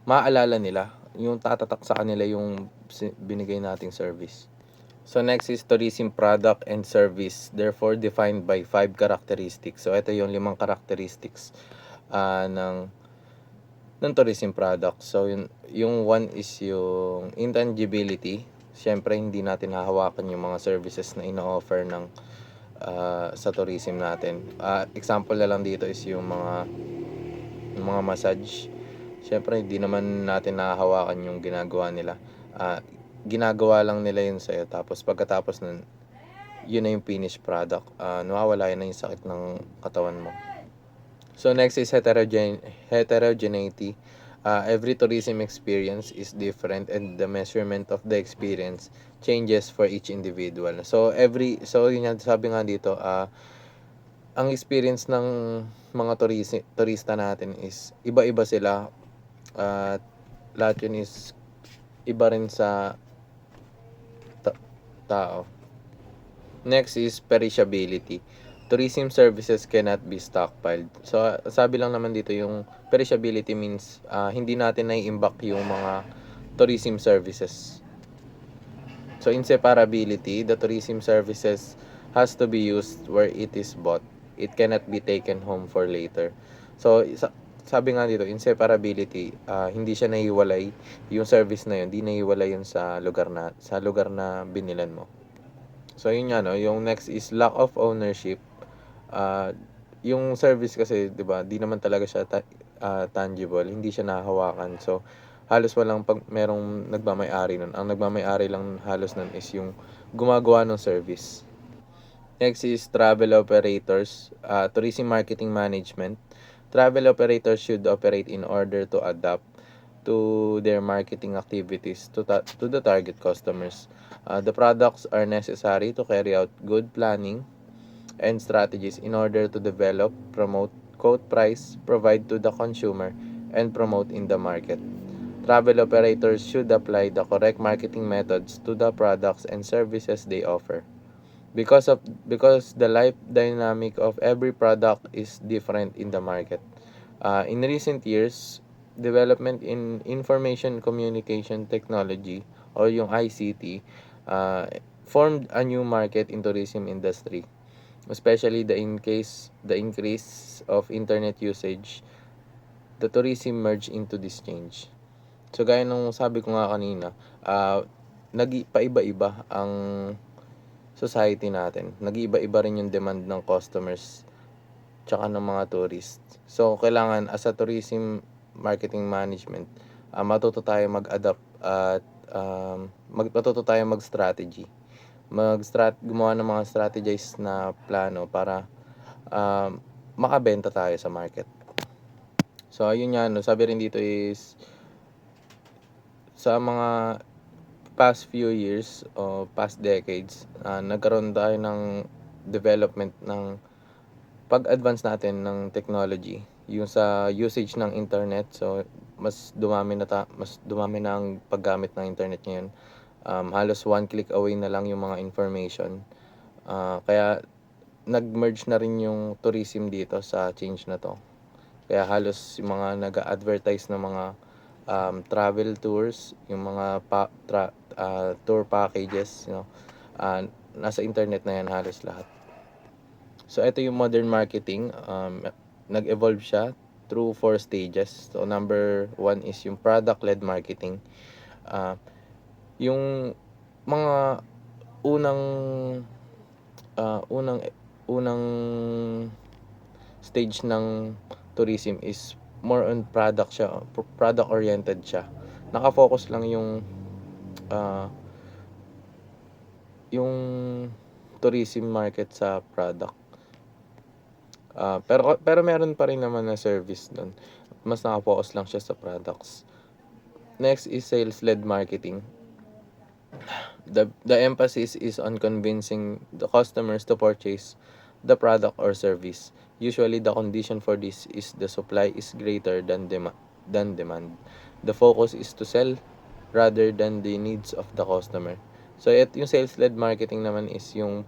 maalala nila yung tatatak sa kanila yung binigay nating service. So next is tourism product and service, therefore defined by 5 characteristics. So ito yung 5 characteristics ng tourism product. So yung one is yung intangibility. Siyempre hindi natin hahawakan yung mga services na ino-offer ng sa tourism natin. Example na lang dito is yung mga massage. Siyempre hindi naman natin nahahawakan yung ginagawa nila. Ginagawa lang nila yun sa'yo, tapos pagkatapos nun yun na yung finished product. Nawawala yun na yung sakit ng katawan mo. So next is heterogeneity. Every tourism experience is different and the measurement of the experience changes for each individual. So yun yan, sabi nga dito, ang experience ng mga turista natin is iba-iba sila, at lahat yun is iba rin sa tao. Next is perishability. Tourism services cannot be stockpiled. So sabi lang naman dito yung perishability means hindi natin nai-imbak yung mga tourism services. So inseparability, the tourism services has to be used where it is bought. It cannot be taken home for later. So sabi nga dito, inseparability, hindi siya nahiwalay yung service na yun, hindi nahiwalay yun sa lugar na binilan mo. So yun nga no, yung next is lack of ownership. Yung service kasi, 'di ba, di naman talaga siya tangible, hindi siya nahahawakan. So halos walang merong nagmamay-ari nun. Ang nagmamay-ari lang halos nun is yung gumagawa ng service. Next is travel operators, tourism marketing management. Travel operators should operate in order to adapt to their marketing activities to the target customers. The products are necessary to carry out good planning and strategies in order to develop, promote, quote price, provide to the consumer, and promote in the market. travel operators should apply the correct marketing methods to the products and services they offer. Because the life dynamic of every product is different in the market. In recent years, development in information communication technology or yung ICT formed a new market in tourism industry, especially the increase of internet usage. The tourism merged into this change. So gaya nung sabi ko nga kanina, paiba-iba ang society natin. Nag-iiba-iba rin yung demand ng customers tsaka ng mga tourists. So kailangan as a tourism marketing management, matuto tayo mag-adapt at matuto tayo mag-strategy. Gumawa ng mga strategies na plano para makabenta tayo sa market. So ayun nga, no, sabi rin dito is sa mga past few years o past decades, nagkaroon tayo ng development ng pag-advance natin ng technology, yung sa usage ng internet. So mas dumami na ang paggamit ng internet ngayon. Halos one click away na lang yung mga information. Kaya nag-merge na rin yung tourism dito sa change na to. Kaya halos yung mga nag-advertise ng mga travel tours, yung mga tour packages, nasa internet na yan halos lahat. So ito yung modern marketing, nag-evolve siya through 4 stages. So number 1 is yung product-led marketing. Yung mga unang unang stage ng tourism is more on product siya, product oriented siya. Naka-focus lang yung tourism market sa product. Pero meron pa rin naman na service doon. Mas naka-focus lang siya sa products. Next is sales-led marketing. The emphasis is on convincing the customers to purchase the product or service. Usually the condition for this is the supply is greater than demand. The focus is to sell rather than the needs of the customer. So yung sales-led marketing naman is yung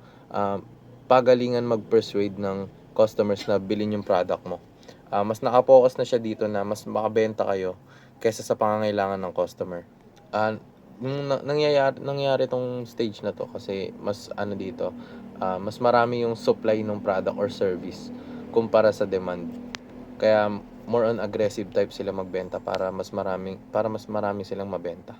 pagalingan mag-persuade ng customers na bilhin yung product mo. Mas naka-focus na siya dito na mas makabenta kayo kaysa sa pangangailangan ng customer. Nangyayari tong stage na to kasi mas dito, mas marami yung supply ng product or service kumpara sa demand. Kaya more on aggressive type sila magbenta para mas marami silang mabenta.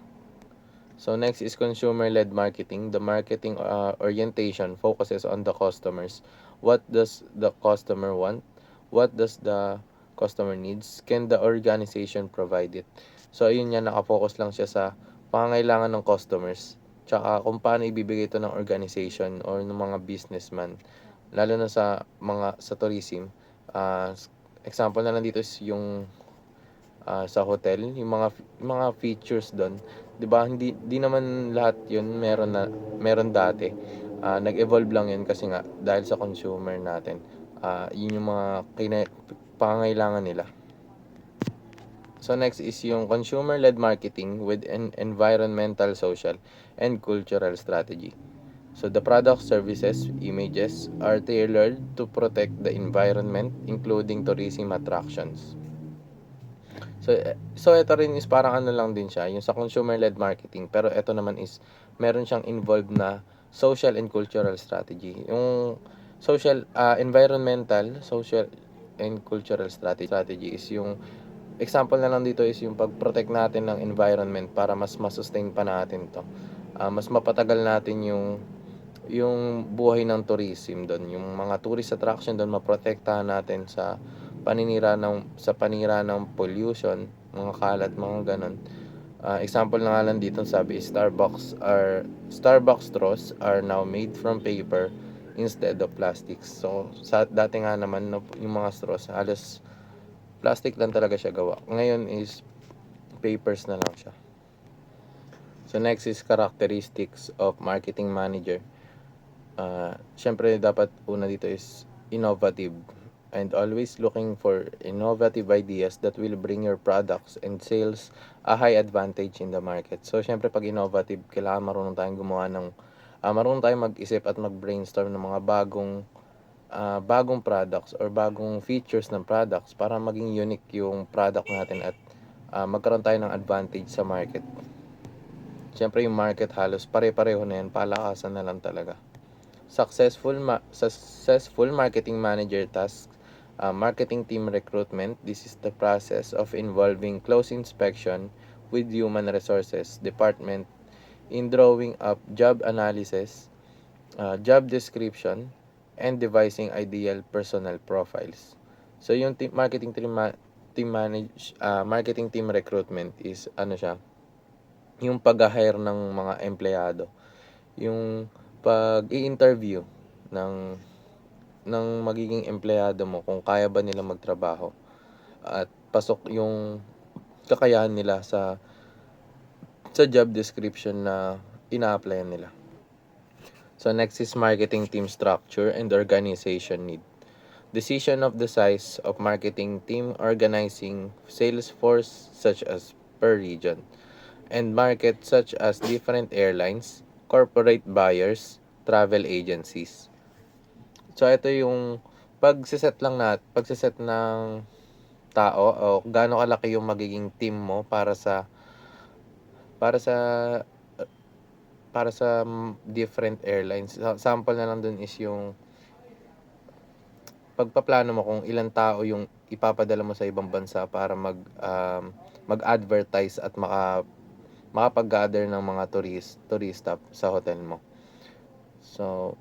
So next is consumer-led marketing. The marketing orientation focuses on the customers. What does the customer want? What does the customer needs? Can the organization provide it? So ayun yan, nakafocus lang siya sa pangangailangan ng customers. Tsaka kung paano ibibigay ito ng organization or ng mga businessman. Lalo na sa tourism. Example na lang dito is yung sa hotel, yung mga features doon. 'Di ba? Hindi naman lahat 'yun meron dati. Nag-evolve lang 'yun kasi nga dahil sa consumer natin. Yun yung mga pangangailangan nila. So next is yung consumer-led marketing with an environmental, social, and cultural strategy. So the product, services, images are tailored to protect the environment, including tourism attractions. So ito rin is parang lang din siya, yung sa consumer-led marketing, pero ito naman is meron siyang involved na social and cultural strategy. Yung environmental, social and cultural strategy is yung example na lang dito is yung pag-protect natin ng environment para mas masustain pa natin to. Mas mapatagal natin yung buhay ng tourism doon, yung mga tourist attraction doon maprotektahan natin sa panira ng pollution, mga kalat, mga ganon. Example na nga lang dito sabi, Starbucks straws are now made from paper instead of plastics. So sa dati nga naman yung mga straws halos plastic lang talaga siya gawa. Ngayon is papers na lang siya. So next is characteristics of marketing manager. Syempre dapat una dito is innovative. and always looking for innovative ideas that will bring your products and sales a high advantage in the market. So, syempre, pag innovative, kailangan marunong tayong gumawa ng, marunong tayong mag-isip at mag-brainstorm ng mga bagong products or bagong features ng products para maging unique yung product natin at magkaroon tayo ng advantage sa market. Siyempre yung market halos pare-pareho na yan, palakasan na lang talaga. Successful marketing manager tasks, marketing team recruitment. This is the process of involving close inspection with human resources department in drawing up job analysis, job description, and devising ideal personal profiles. So yung marketing team recruitment is ano siya, yung pag-hire ng mga empleyado, yung pag-i-interview ng magiging empleyado mo kung kaya ba nila magtrabaho at pasok yung kakayahan nila sa job description na ina-applyan nila. So next is marketing team structure and organization need. Decision of the size of marketing team, organizing sales force such as per region, and market such as different airlines, corporate buyers, travel agencies. So ito yung pagsiset ng tao o gaano kalaki yung magiging team mo para sa different airlines. Sample na lang dun is yung pagpaplano mo kung ilang tao yung ipapadala mo sa ibang bansa para mag-advertise at makapag-gather ng mga turista sa hotel mo. So,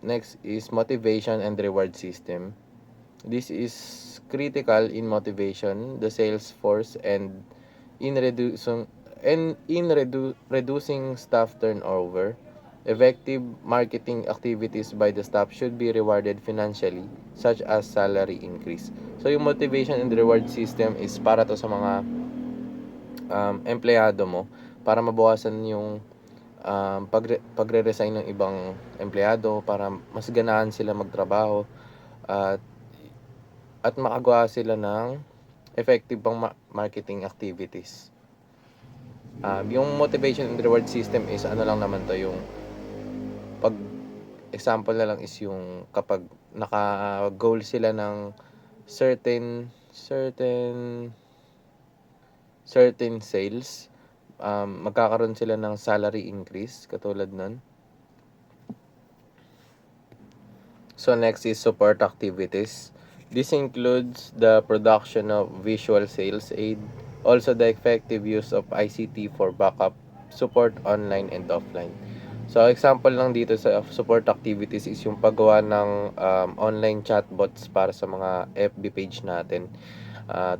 next is motivation and reward system. This is critical in motivation the sales force and in reducing staff turnover. Effective marketing activities by the staff should be rewarded financially, such as salary increase. So, yung motivation and reward system is para to sa mga empleyado mo para mabawasan yung pagre-resign ng ibang empleyado para mas ganahan sila magtrabaho at makagawa sila ng effective pang marketing activities. Yung motivation and reward system is ano lang naman to, yung pag example na lang is yung kapag naka-goal sila ng certain sales, magkakaroon sila ng salary increase katulad nun. So next is support activities. This includes the production of visual sales aid, also the effective use of ICT for backup support online and offline. So example lang dito sa support activities is yung paggawa ng online chatbots para sa mga FB page natin.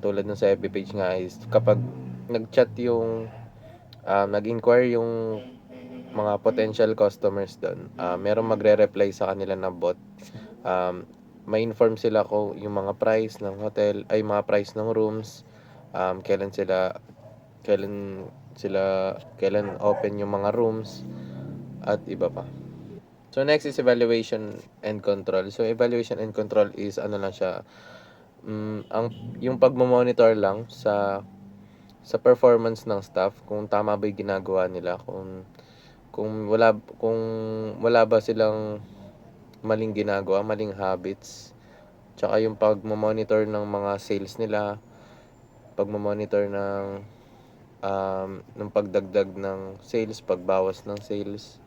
Tulad ng sa FB page nga is kapag nag-chat yung nag-inquire yung mga potential customers doon, merong magre-reply sa kanila na bot. May-inform sila kung yung mga price ng hotel, ay mga price ng rooms, kailan open yung mga rooms, at iba pa. So next is evaluation and control. So evaluation and control is ano lang siya, yung pagmo-monitor lang sa performance ng staff kung tama ba 'yung ginagawa nila, kung wala ba silang maling ginagawa, maling habits. Tsaka yung pagmo-monitor ng mga sales nila, pagmo-monitor ng pagdagdag ng sales, pagbawas ng sales.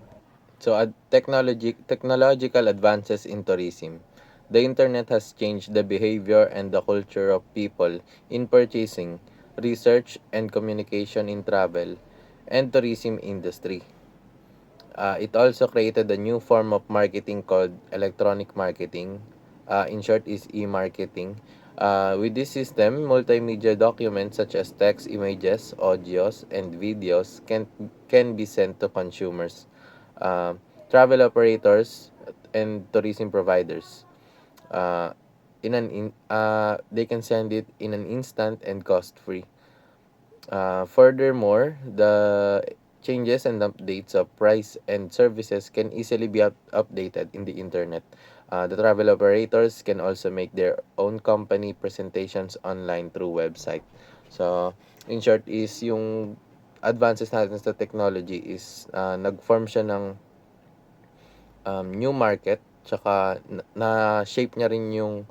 So, technological advances in tourism. The internet has changed the behavior and the culture of people in purchasing, research, and communication in travel and tourism industry. It also created a new form of marketing called electronic marketing. In short, is e-marketing. With this system, multimedia documents such as text, images, audios, and videos can be sent to consumers, travel operators, and tourism providers. They can send it in an instant and cost-free. Furthermore, the changes and updates of price and services can easily be updated in the internet. The travel operators can also make their own company presentations online through website. So, in short is yung advances natin sa technology is nag-form siya ng new market, tsaka na-shape niya rin yung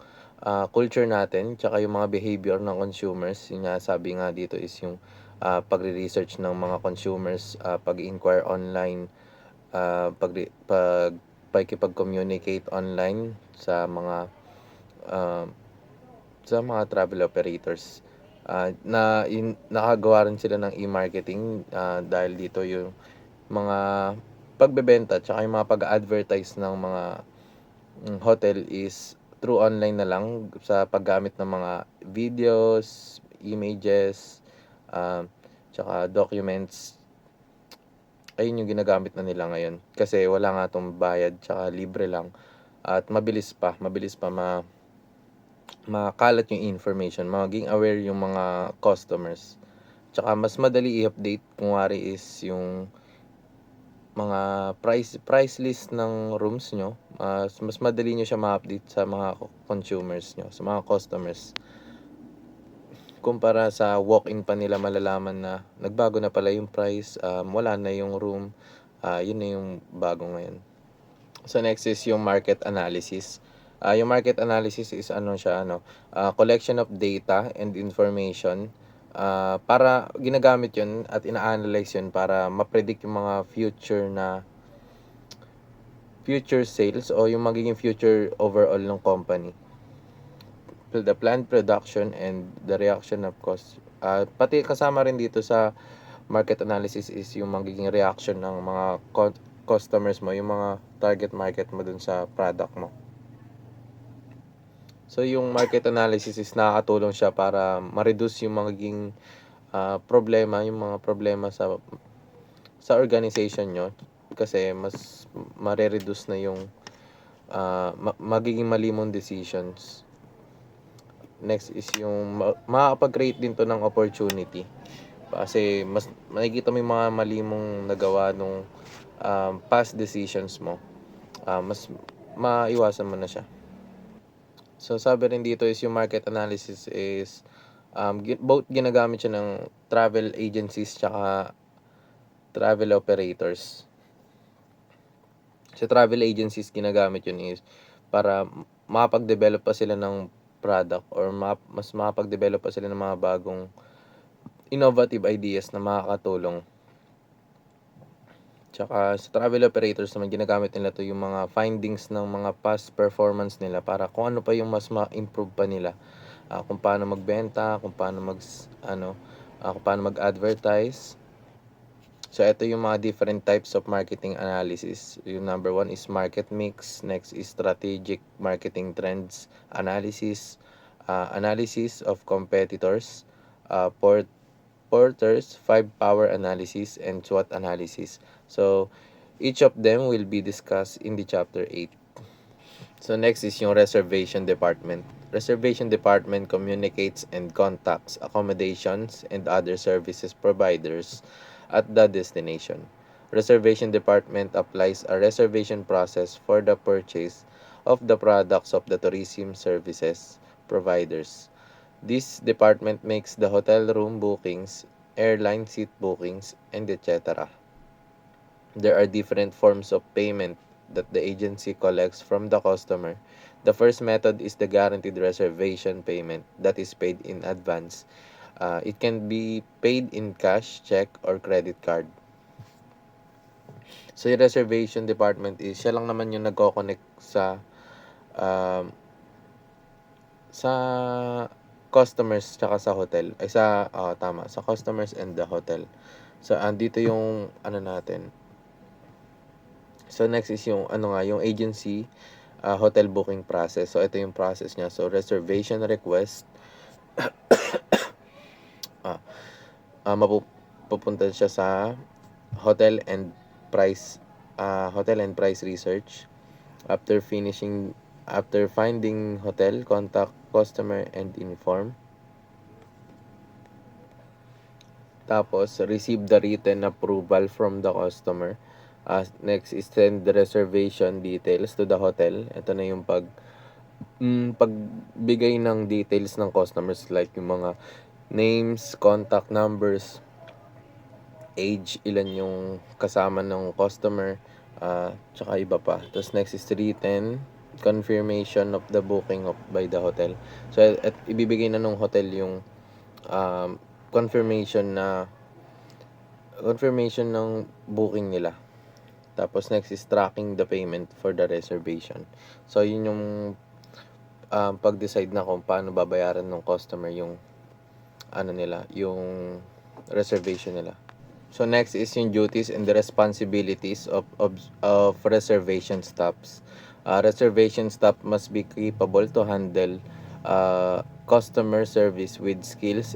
culture natin, tsaka yung mga behavior ng consumers. Yung nga sabi nga dito is yung pagre-research ng mga consumers, pag-inquire online, pakikipag-communicate online uh, sa mga travel operators. Nakagawa rin sila ng e-marketing dahil dito yung mga pagbebenta tsaka yung mga pag-advertise ng mga hotel is through online na lang sa paggamit ng mga videos, images, tsaka documents. Ayun yung ginagamit na nila ngayon kasi wala nga tong bayad tsaka libre lang at mabilis pa makalat yung information, maging aware yung mga customers. Tsaka mas madali i-update kung wari is yung mga price list ng rooms nyo. Mas madali nyo siya ma-update sa mga consumers nyo, sa mga customers. Kumpara sa walk-in pa nila malalaman na nagbago na pala yung price, wala na yung room, yun na yung bago ngayon. So next is yung market analysis. Yung market analysis is collection of data and information para ginagamit yun at ina-analyze yun para ma-predict yung mga future sales o yung magiging future overall ng company. The planned production and the reaction of cost. Pati kasama rin dito sa market analysis is yung magiging reaction ng mga customers mo, yung mga target market mo dun sa product mo. So, yung market analysis is nakakatulong siya para ma-reduce yung magiging yung mga problema sa organization nyo. Kasi mas mare-reduce na yung magiging malimong decisions. Next is yung makakapag-create din to ng opportunity. Kasi mas makikita mo yung mga malimong nagawa nung past decisions mo. Mas maiwasan mo na siya. So, sabi rin dito is yung market analysis is both ginagamit siya ng travel agencies tsaka travel operators. Sa travel agencies, ginagamit yun is para makapag-develop pa sila ng product or mas makapag-develop pa sila ng mga bagong innovative ideas na makakatulong. Tsaka sa travel operators naman, ginagamit nila to yung mga findings ng mga past performance nila para kung ano pa yung mas ma-improve pa nila. Kung paano magbenta, kung paano mag-advertise. So, ito yung mga different types of marketing analysis. Yung number 1 is market mix. Next is strategic marketing trends analysis. Analysis of competitors. Porter's 5-power analysis and SWOT analysis. So, each of them will be discussed in the chapter 8. So, next is yung reservation department. Reservation department communicates and contacts accommodations and other services providers at the destination. Reservation department applies a reservation process for the purchase of the products of the tourism services providers. This department makes the hotel room bookings, airline seat bookings, and etc. There are different forms of payment that the agency collects from the customer. The first method is the guaranteed reservation payment that is paid in advance. It can be paid in cash, check, or credit card. So, yung reservation department is siya lang naman yung nagko-connect um, sa customers tsaka sa hotel. Sa customers and the hotel. So, andito yung natin. So, next is yung yung agency hotel booking process. So, ito yung process niya. So, reservation request. Mapupunta siya sa hotel and price research. After finding hotel, contact customer and inform. Tapos, receive the written approval from the customer. Next is send the reservation details to the hotel. Ito na yung pagbigay ng details ng customers, like yung mga names, contact numbers, age, ilan yung kasama ng customer, tsaka iba pa. Tapos next is written confirmation of the booking by the hotel. So at ibibigay na ng hotel yung confirmation ng booking nila. Tapos next is tracking the payment for the reservation. So yun yung pag-decide na kung paano babayaran ng customer yung yung reservation nila. So next is yung duties and the responsibilities of reservation staffs. Reservation staff must be capable to handle customer service with skills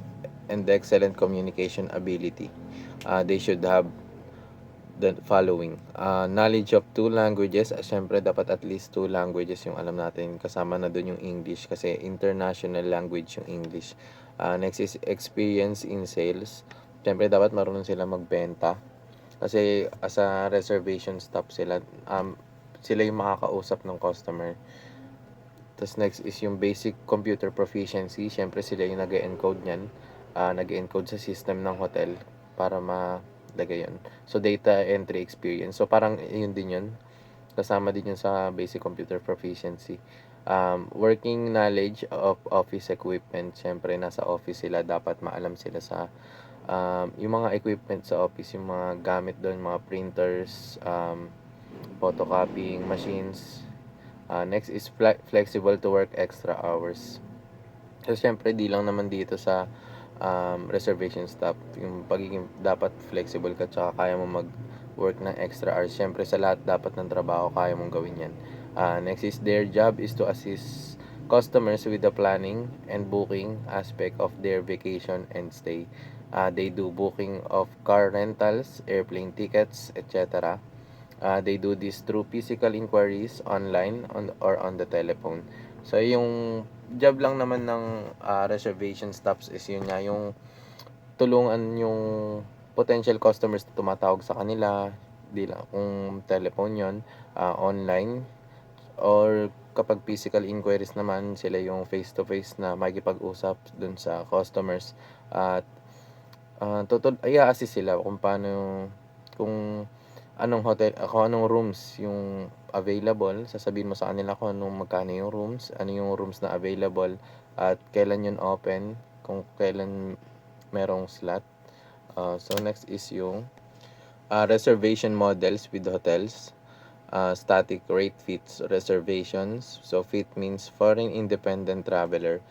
and excellent communication ability. They should have the following: knowledge of 2 languages. Syempre dapat at least 2 languages yung alam natin, kasama na dun yung English kasi international language yung English. Next is experience in sales. Syempre dapat marunong sila magbenta kasi as a reservation staff sila yung makakausap ng customer. Tapos next is yung basic computer proficiency. Syempre sila yung nag-encode niyan, nag-encode sa system ng hotel para malagay yun. So data entry experience, so parang yun din yun, kasama din yun sa basic computer proficiency. Working knowledge of office equipment. Syempre nasa office sila, dapat maalam sila sa yung mga equipment sa office, yung mga gamit doon, mga printers, photocopying machines. Next is flexible to work extra hours. So syempre di lang naman dito sa reservation staff yung pagiging dapat flexible ka tsaka kaya mo mag-work ng extra hours. Syempre sa lahat dapat ng trabaho kaya mong gawin yan. Next is their job is to assist customers with the planning and booking aspect of their vacation and stay. They do booking of car rentals, airplane tickets, etc. They do this through physical inquiries online or on the telephone. So yung job lang naman ng reservation staffs is yun nga, yung tulungan yung potential customers na tumatawag sa kanila, di lang kung telephone yon, online, or kapag physical inquiries naman, sila yung face to face na makikipag-usap dun sa customers at i-assist sila kung paano, kung anong rooms yung available. Sasabihin mo sa kanila kung magkano yung rooms, ano yung rooms na available at kailan yun open, kung kailan merong slot. So next is yung reservation models with hotels. Static rate fits reservations. So fit means foreign independent traveler.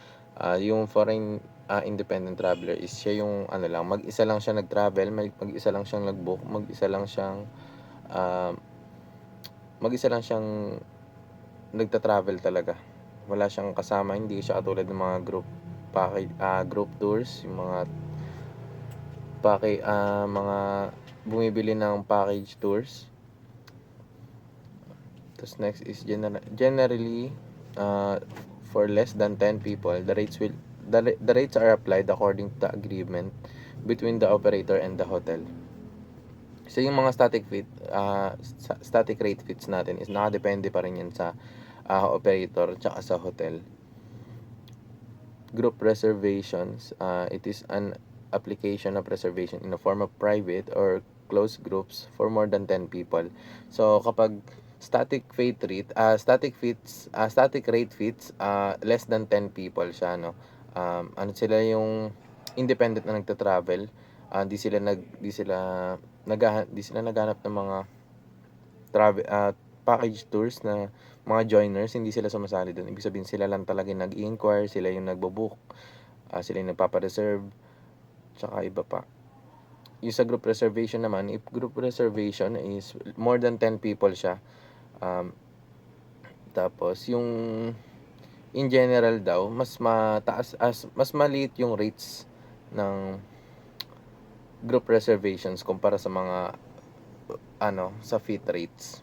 Yung foreign independent traveler is siya yung mag-isa lang siya nag-travel, mag-isa lang siyang nag-book, mag-isa lang siyang nagta-travel talaga. Wala siyang kasama, hindi siya katulad ng mga group tours, yung mga bumibili ng package tours. Tapos next is generally for less than 10 people, the rates are applied according to the agreement between the operator and the hotel. So yung mga static rate fits natin is nakadepende pa rin yan sa operator tsaka sa hotel. Group reservations, it is an application of reservation in the form of private or closed groups for more than 10 people. So kapag static rate fits, less than 10 people siya, no. Sila yung independent na nagta-travel, di sila naghahanap ng mga package tours na mga joiners, hindi sila sumasali doon. Ibig sabihin sila lang talaga nag-i-inquire, sila yung nagbo-book, sila yung nagpapa-reserve, tsaka iba pa. Yung sa group reservation naman, if group reservation is more than 10 people siya, tapos yung in general daw, mas maliit yung rates ng group reservations kumpara sa mga sa fit rates.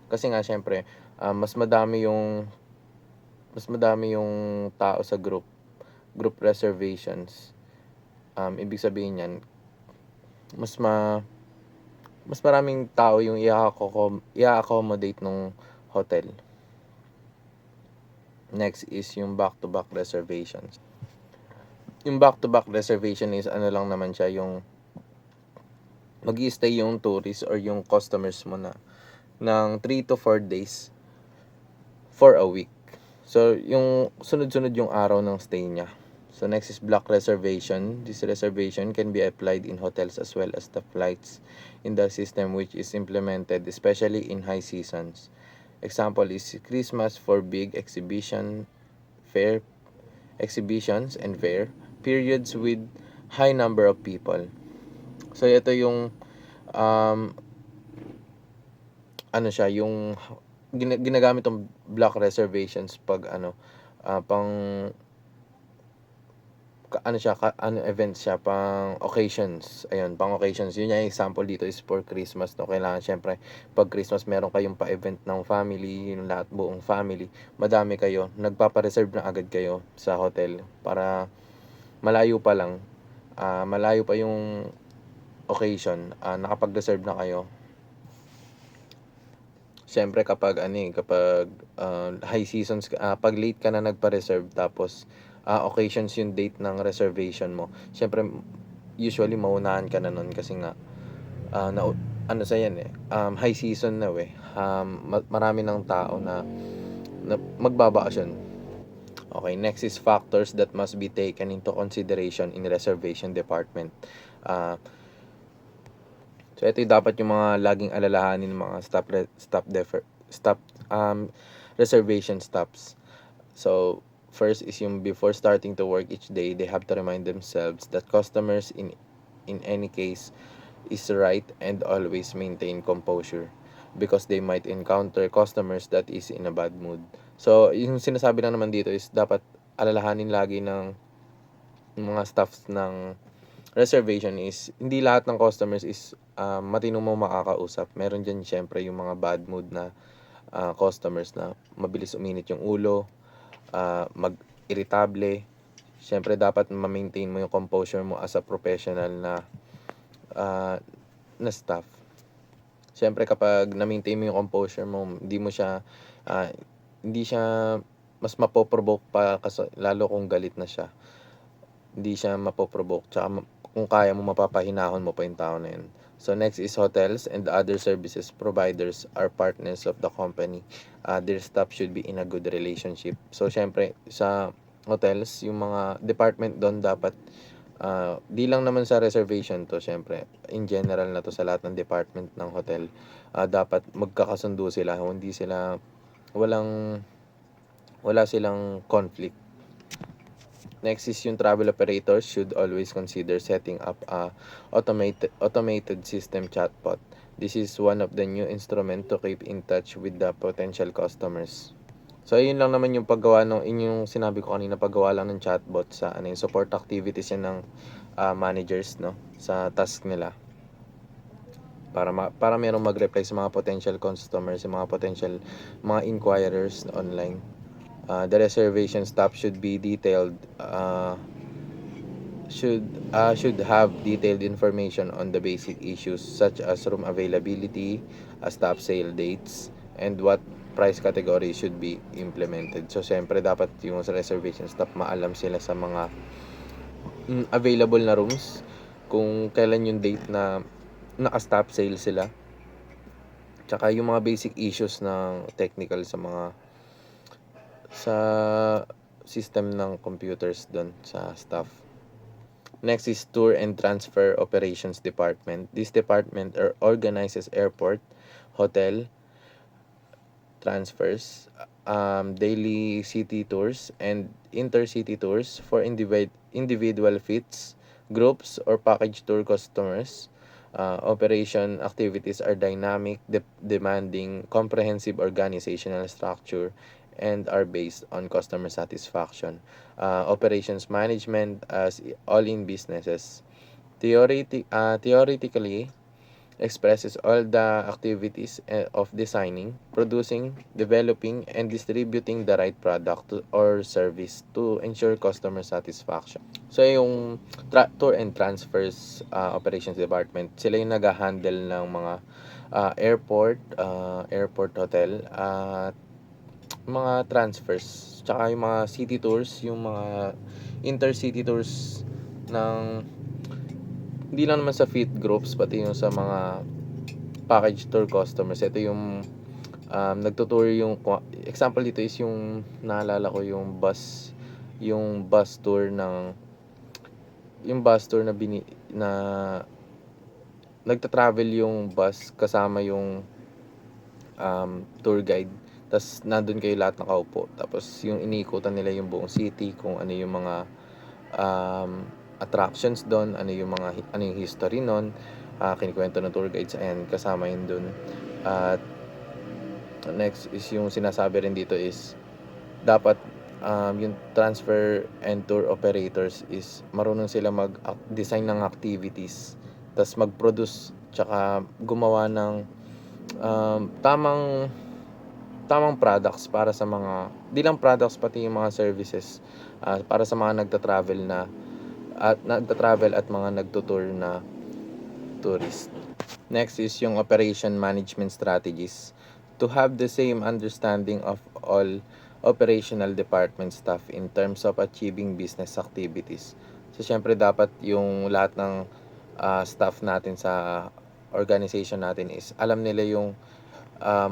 Kasi nga syempre, mas madami yung tao sa group reservations. Ibig sabihin niyan, mas mas maraming tao yung i-accommodate ng hotel. Next is yung back-to-back reservations. Yung back-to-back reservation is ano lang naman siya, yung mag-i-stay yung tourist or yung customers mo na ng 3 to 4 days for a week. So, yung sunod-sunod yung araw ng stay niya. So, next is block reservation. This reservation can be applied in hotels as well as the flights in the system which is implemented especially in high seasons. Example is Christmas for big exhibitions and fair periods with high number of people. So, ito yung ano siya, yung ginagamit tong block reservations pag pang events siya, pang occasions. Ayun, pang occasions. Yun yung example dito is for Christmas, no. Kailangan syempre pag Christmas meron kayong pa-event ng family, yung lahat buong family, madami kayo, nagpapa-reserve na agad kayo sa hotel para malayo pa lang, malayo pa yung occasion, nakapag-reserve na kayo. Siyempre kapag high seasons, pag late ka na nagpa-reserve tapos occasions yung date ng reservation mo, siyempre usually maunahan ka na nun kasi nga sa yan high season na marami ng tao na magbabakasyon. Okay, next is factors that must be taken into consideration in reservation department. So ito yung dapat yung mga laging alalahanin ng mga reservation stops. So first is yung before starting to work each day, they have to remind themselves that customers in any case is right and always maintain composure because they might encounter customers that is in a bad mood. So yung sinasabi lang naman dito is dapat alalahanin lagi ng mga staffs ng reservation is hindi lahat ng customers is matino mo makakausap. Meron dyan syempre yung mga bad mood na customers na mabilis uminit yung ulo, mag-irritable. Syempre dapat ma-maintain mo yung composure mo as a professional na staff. Syempre kapag na-maintain mo yung composure mo, hindi siya mas mapoprovoke pa kasi lalo kung galit na siya. Hindi siya mapoprovoke, tsaka kung kaya mo mapapahinahon mo pa yung tao na yun. So next is hotels and other services providers are partners of the company. Their staff should be in a good relationship. So syempre sa hotels, yung mga department doon dapat di lang naman sa reservation to, syempre in general na to sa lahat ng department ng hotel, dapat magkakasundo sila, wala silang conflict. Next is yung travel operators should always consider setting up a automated system chatbot. This is one of the new instrument to keep in touch with the potential customers. So ayun lang naman yung paggawa yung sinabi ko kanina, paggawa lang ng chatbot sa yung support activities yan ng managers, no, sa task nila. Para merong mag-reply sa mga potential customers, sa mga potential mga inquirers online. The reservation staff should be detailed, should have detailed information on the basic issues such as room availability, staff sale dates, and what price category should be implemented. So siyempre dapat yung sa reservation staff maalam sila sa mga available na rooms, kung kailan yung date na naka-stop sale sila, tsaka yung mga basic issues ng technical sa system ng computers doon sa staff. Next is Tour and Transfer Operations Department. This department organizes airport, hotel transfers, daily city tours, and intercity tours for individual fits, groups, or package tour customers. Operation activities are dynamic, demanding comprehensive organizational structure, and are based on customer satisfaction. Operations management as all in businesses. Theoretically, expresses all the activities of designing, producing, developing, and distributing the right product or service to ensure customer satisfaction. So yung tour and transfers operations department, sila yung nag-handle ng mga airport hotel at mga transfers, tsaka yung mga city tours, yung mga intercity tours ng hindi lang naman sa fit groups, pati yung sa mga package tour customers. Ito yung nagtutour yung example dito is yung naalala ko yung bus tour na na nagta-travel yung bus kasama yung tour guide. Tapos nandun kayo lahat nakaupo. Tapos yung iniikutan nila yung buong city, kung ano yung mga attractions doon, ano yung history noon, kinikwento ng tour guides, and kasama yun doon. At next is yung sinasabi rin dito is dapat yung transfer and tour operators is marunong sila mag-design ng activities, tapos mag-produce, tsaka gumawa ng tamang products para sa mga, di lang products, pati yung mga services para sa mga nagta-travel at mga nagtutour na tourist. Next is yung operation management strategies. To have the same understanding of all operational department staff in terms of achieving business activities. So, syempre dapat yung lahat ng staff natin sa organization natin is alam nila yung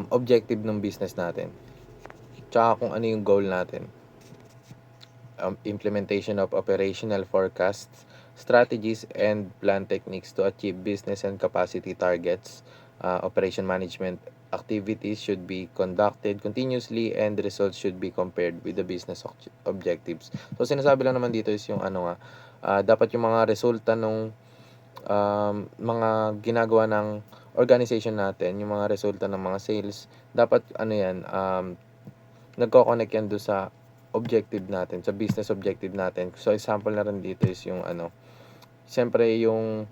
objective ng business natin. Tsaka kung ano yung goal natin. Implementation of operational forecasts, strategies, and plan techniques to achieve business and capacity targets. Operation management activities should be conducted continuously and results should be compared with the business objectives. So, sinasabi lang naman dito is yung dapat yung mga resulta ng mga ginagawa ng organization natin, yung mga resulta ng mga sales, dapat nagko-connect yan doon sa objective natin, sa business objective natin. So, example na rin dito is yung siyempre yung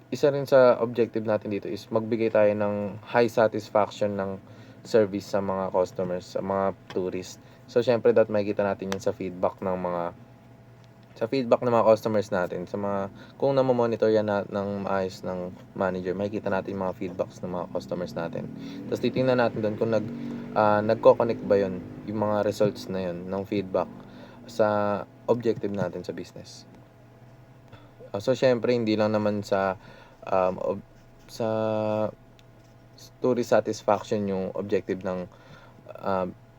isa rin sa objective natin dito is magbigay tayo ng high satisfaction ng service sa mga customers, sa mga tourists. So, syempre that makikita natin yun sa feedback ng mga customers natin, sa mga kung namo-monitor yan ng maayos ng manager, makikita natin yung mga feedbacks ng mga customers natin. Tapos titingnan natin doon kung nagko-connect ba yun, yung mga results na yun ng feedback sa objective natin sa business. So, syempre hindi lang naman sa tourist satisfaction yung objective ng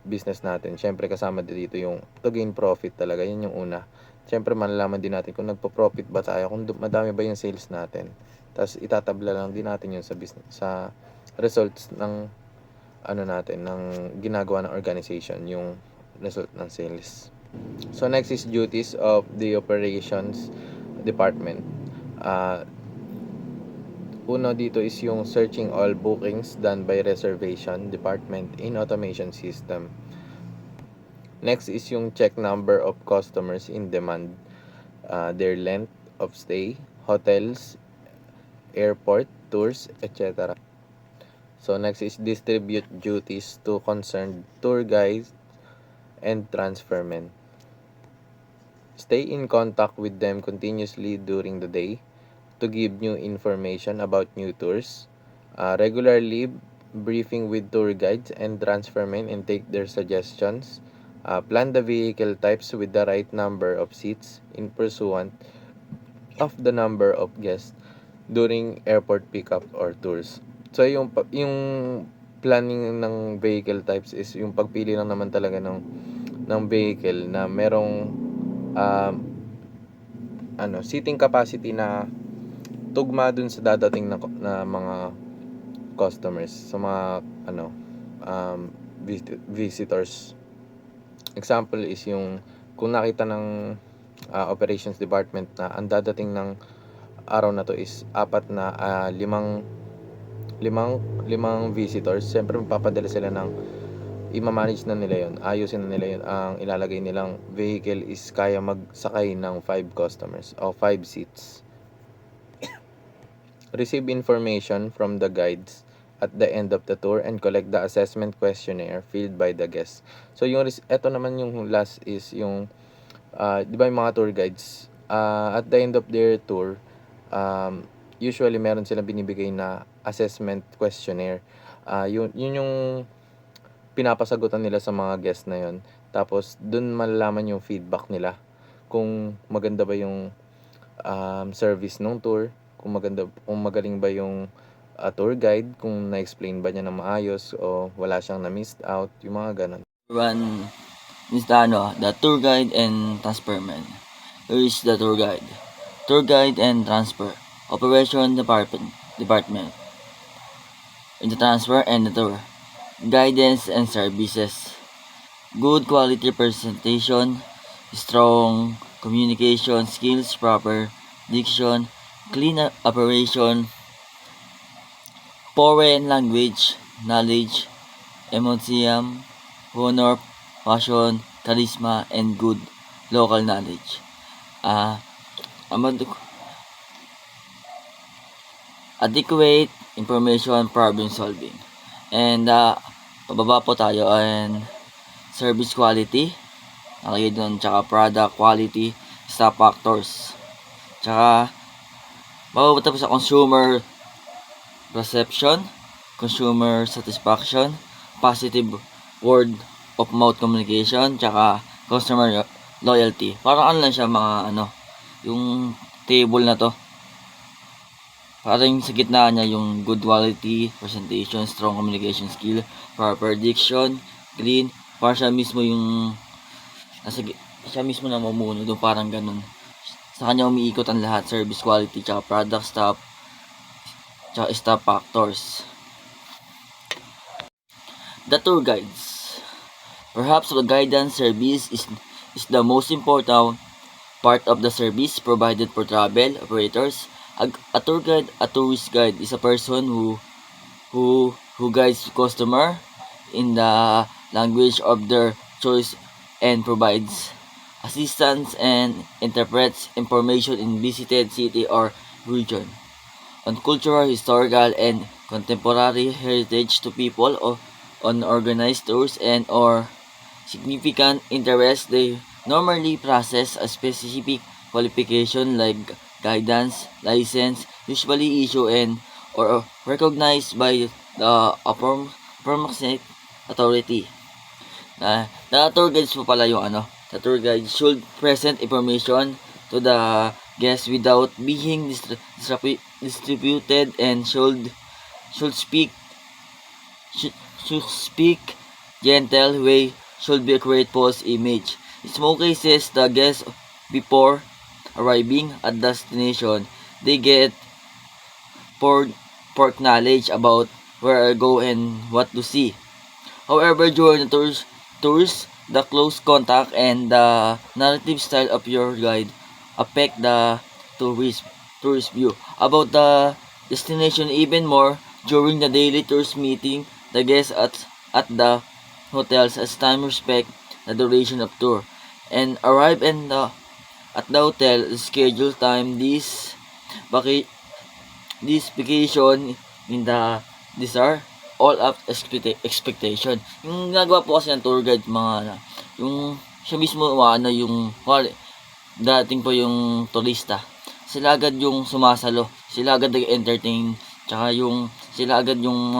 business natin. Syempre kasama dito yung to gain profit talaga. Yun yung una. Syempre malalaman din natin kung nagpo-profit ba tayo, kung madami ba yung sales natin. Tapos itatabla lang din natin yun sa business, sa results ng ng ginagawa ng organization, yung result ng sales. So, next is duties of the operations department. Uno dito is yung searching all bookings done by reservation department in automation system. Next is yung check number of customers in demand, their length of stay, hotels, airport, tours, etc. So, next is distribute duties to concerned tour guides and transfermen. Stay in contact with them continuously during the day to give new information about new tours. Regularly briefing with tour guides and transfermen and take their suggestions. Plan the vehicle types with the right number of seats in pursuant of the number of guests during airport pickup or tours. So, yung planning ng vehicle types is yung pagpili lang naman talaga ng vehicle na merong seating capacity na tugma dun sa dadating na mga customers, sa mga visitors. Example is yung kung nakita ng operations department na ang dadating ng araw na to is limang visitors, siyempre magpapadala sila ng i-manage na nila yun, ayusin na nila yun. Ang ilalagay nilang vehicle is kaya magsakay ng 5 customers o 5 seats. receive information from the guides at the end of the tour and collect the assessment questionnaire filled by the guests. So eto naman yung last is yung di ba yung mga tour guides at the end of their tour, usually meron silang binibigay na assessment questionnaire. Yun yung pinapasagutan nila sa mga guests na yun. Tapos dun malalaman yung feedback nila kung maganda ba yung service ng tour, kung magaling ba yung tour guide, kung na-explain ba niya na maayos o wala siyang na-missed out, yung mga ganun. One is the tour guide and transfer man. Who is the tour guide? Tour guide and transfer. Operation department. In the transfer and the tour. Guidance and services. Good quality presentation, strong communication skills, proper diction, clean operation, foreign language, knowledge, emotion, honor, passion, charisma, and good local knowledge. Adequate information, problem solving. And pababa po tayo, and service quality, nakagay doon, tsaka product quality, staff factors, tsaka bababa tayo sa consumer perception, consumer satisfaction, positive word of mouth communication, tsaka customer loyalty. Parang ano lang siya, mga yung table na to. Parang sa gitna niya yung good quality presentation, strong communication skill, proper diction, clean. Parang siya mismo yung siya mismo na mamuno doon, parang ganun. Sa kanya umiikot ang lahat, service quality, tsaka product staff, tsaka staff factors. The tour guides. Perhaps the guidance service is the most important part of the service provided for travel operators. A tour guide, a tourist guide, is a person who guides customer in the language of their choice and provides assistance and interprets information in visited city or region on cultural, historical, and contemporary heritage to people on organized tours and or significant interest. They normally process a specific qualification like guidance license, usually issued and or recognized by the appropriate authority. The tour guides po pala yung the tour guide should present information to the guest without being distributed and should speak gentle way, should be create false image. In most cases, the guest before arriving at destination, they get knowledge about where I go and what to see. However, during the tours, the close contact and the narrative style of your guide affect the tourist view about the destination. Even more, during the daily tours meeting, the guests at the hotels as time respect the duration of tour and arrive at the hotel schedule time. This vacation in these are all up expectation. Yung ginagawa po kasi ng tour guide, yung siya mismo yung dating po yung turista, sila agad yung sumasalo, sila agad nag-entertain, tsaka yung sila agad yung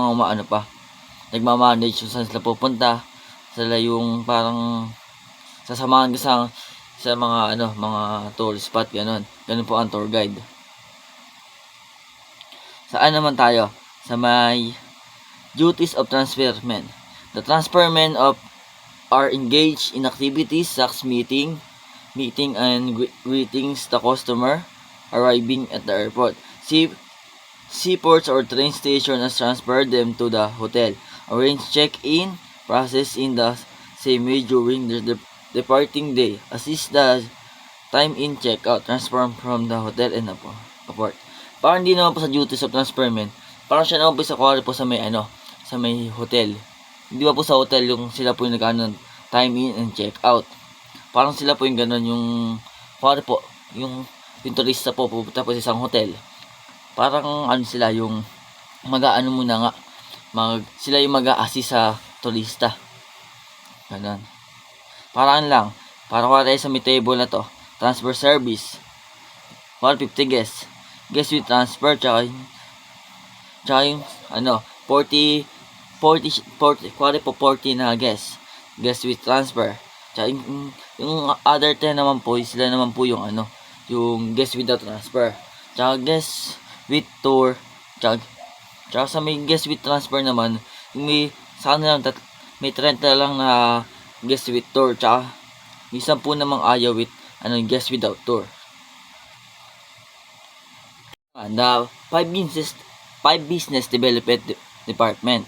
nagmamanage kung saan sila pupunta, sila yung parang sasamahan ka sa mga tourist spot, ganun po ang tour guide. Saan naman tayo? Sa may duties of transfermen. The transfermen are engaged in activities such meeting and greetings the customer arriving at the airport. Seaports or train station as transfer them to the hotel. Arrange check-in process in the same way during the departing day. Assist the time in check-out, transfer from the hotel and airport. Parang hindi naman po sa duties of transferment. Parang siya naman po sa kuwari po sa may sa may hotel. Hindi ba po sa hotel yung sila po yung time in and check-out. Parang sila po yung ganun, yung kuwari po, yung turista po pupunta po sa isang hotel. parang ano sila yung mag-aano muna nga, sila yung mag-a-assist sa turista. Ganun. Parang lang, para ko tayo sa may table na to, transfer service, 150 guests, guest with transfer, tsaka yung 40 na guest with transfer, tsaka yung other 10 naman po, sila naman po yung yung guest without transfer, tsaka guest with tour, tsaka sa may guest with transfer naman, yung may 30 lang na guest with tour, tsaka may 10 namang ayaw with guest without tour. The 5 business development department.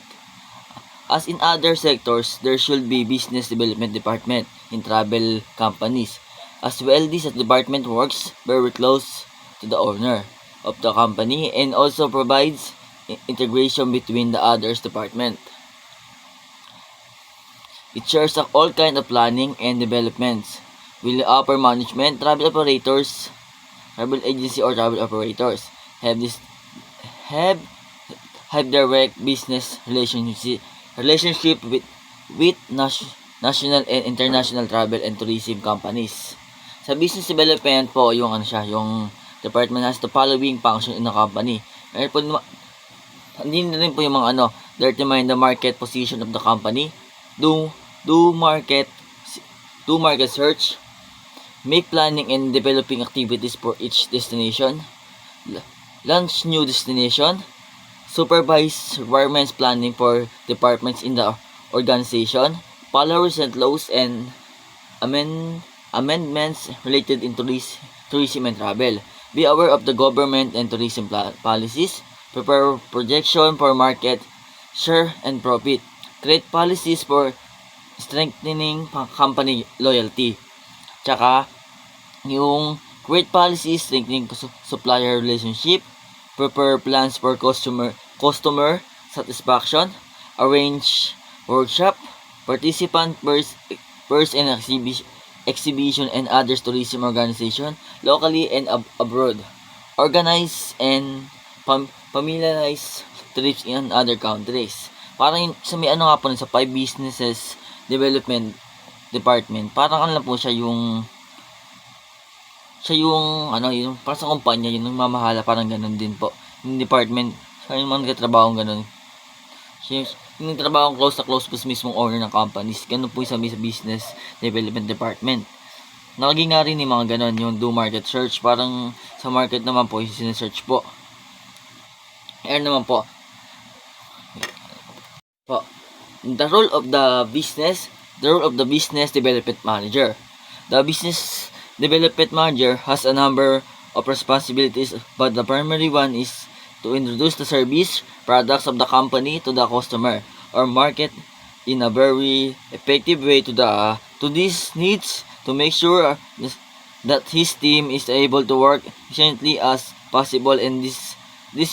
As in other sectors, there should be business development department in travel companies. As well, this department works very close to the owner of the company and also provides integration between the others department. It shares all kind of planning and developments. Will upper management, travel operators, travel agency or travel operators have direct business relationship with national and international travel and tourism companies. Sa business development po, yung yung department has the following function in the company. Hindi na rin po yung mga determine the market position of the company, do market search, make planning and developing activities for each destination, launch new destination, supervise requirements planning for departments in the organization, follow recent laws and amendments related in tourism and travel, be aware of the government and tourism policies, prepare projection for market share and profit, create policies for strengthening company loyalty, tsaka yung create policies strengthening supplier relationship, prepare plans for customer satisfaction, arrange workshop, participant first and exhibition and other tourism organization locally and abroad, organize and familiarize trips in other countries. Parang sa may nga po sa 5 businesses development department, parang lang po siya yung yung para sa kumpanya, yung mamahala, parang ganun din po yung department, yung mga nagtatrabaho ganun, yung trabaho close po sa mismong owner ng companies. Ganun po yung sa business development department. Naging nga rin yung mga ganun, yung do market search, parang sa market naman po yung sinesearch po. Naman po the role of the business development manager. The business development manager has a number of responsibilities, but the primary one is to introduce the service products of the company to the customer or market in a very effective way to these needs, to make sure that his team is able to work efficiently as possible, and this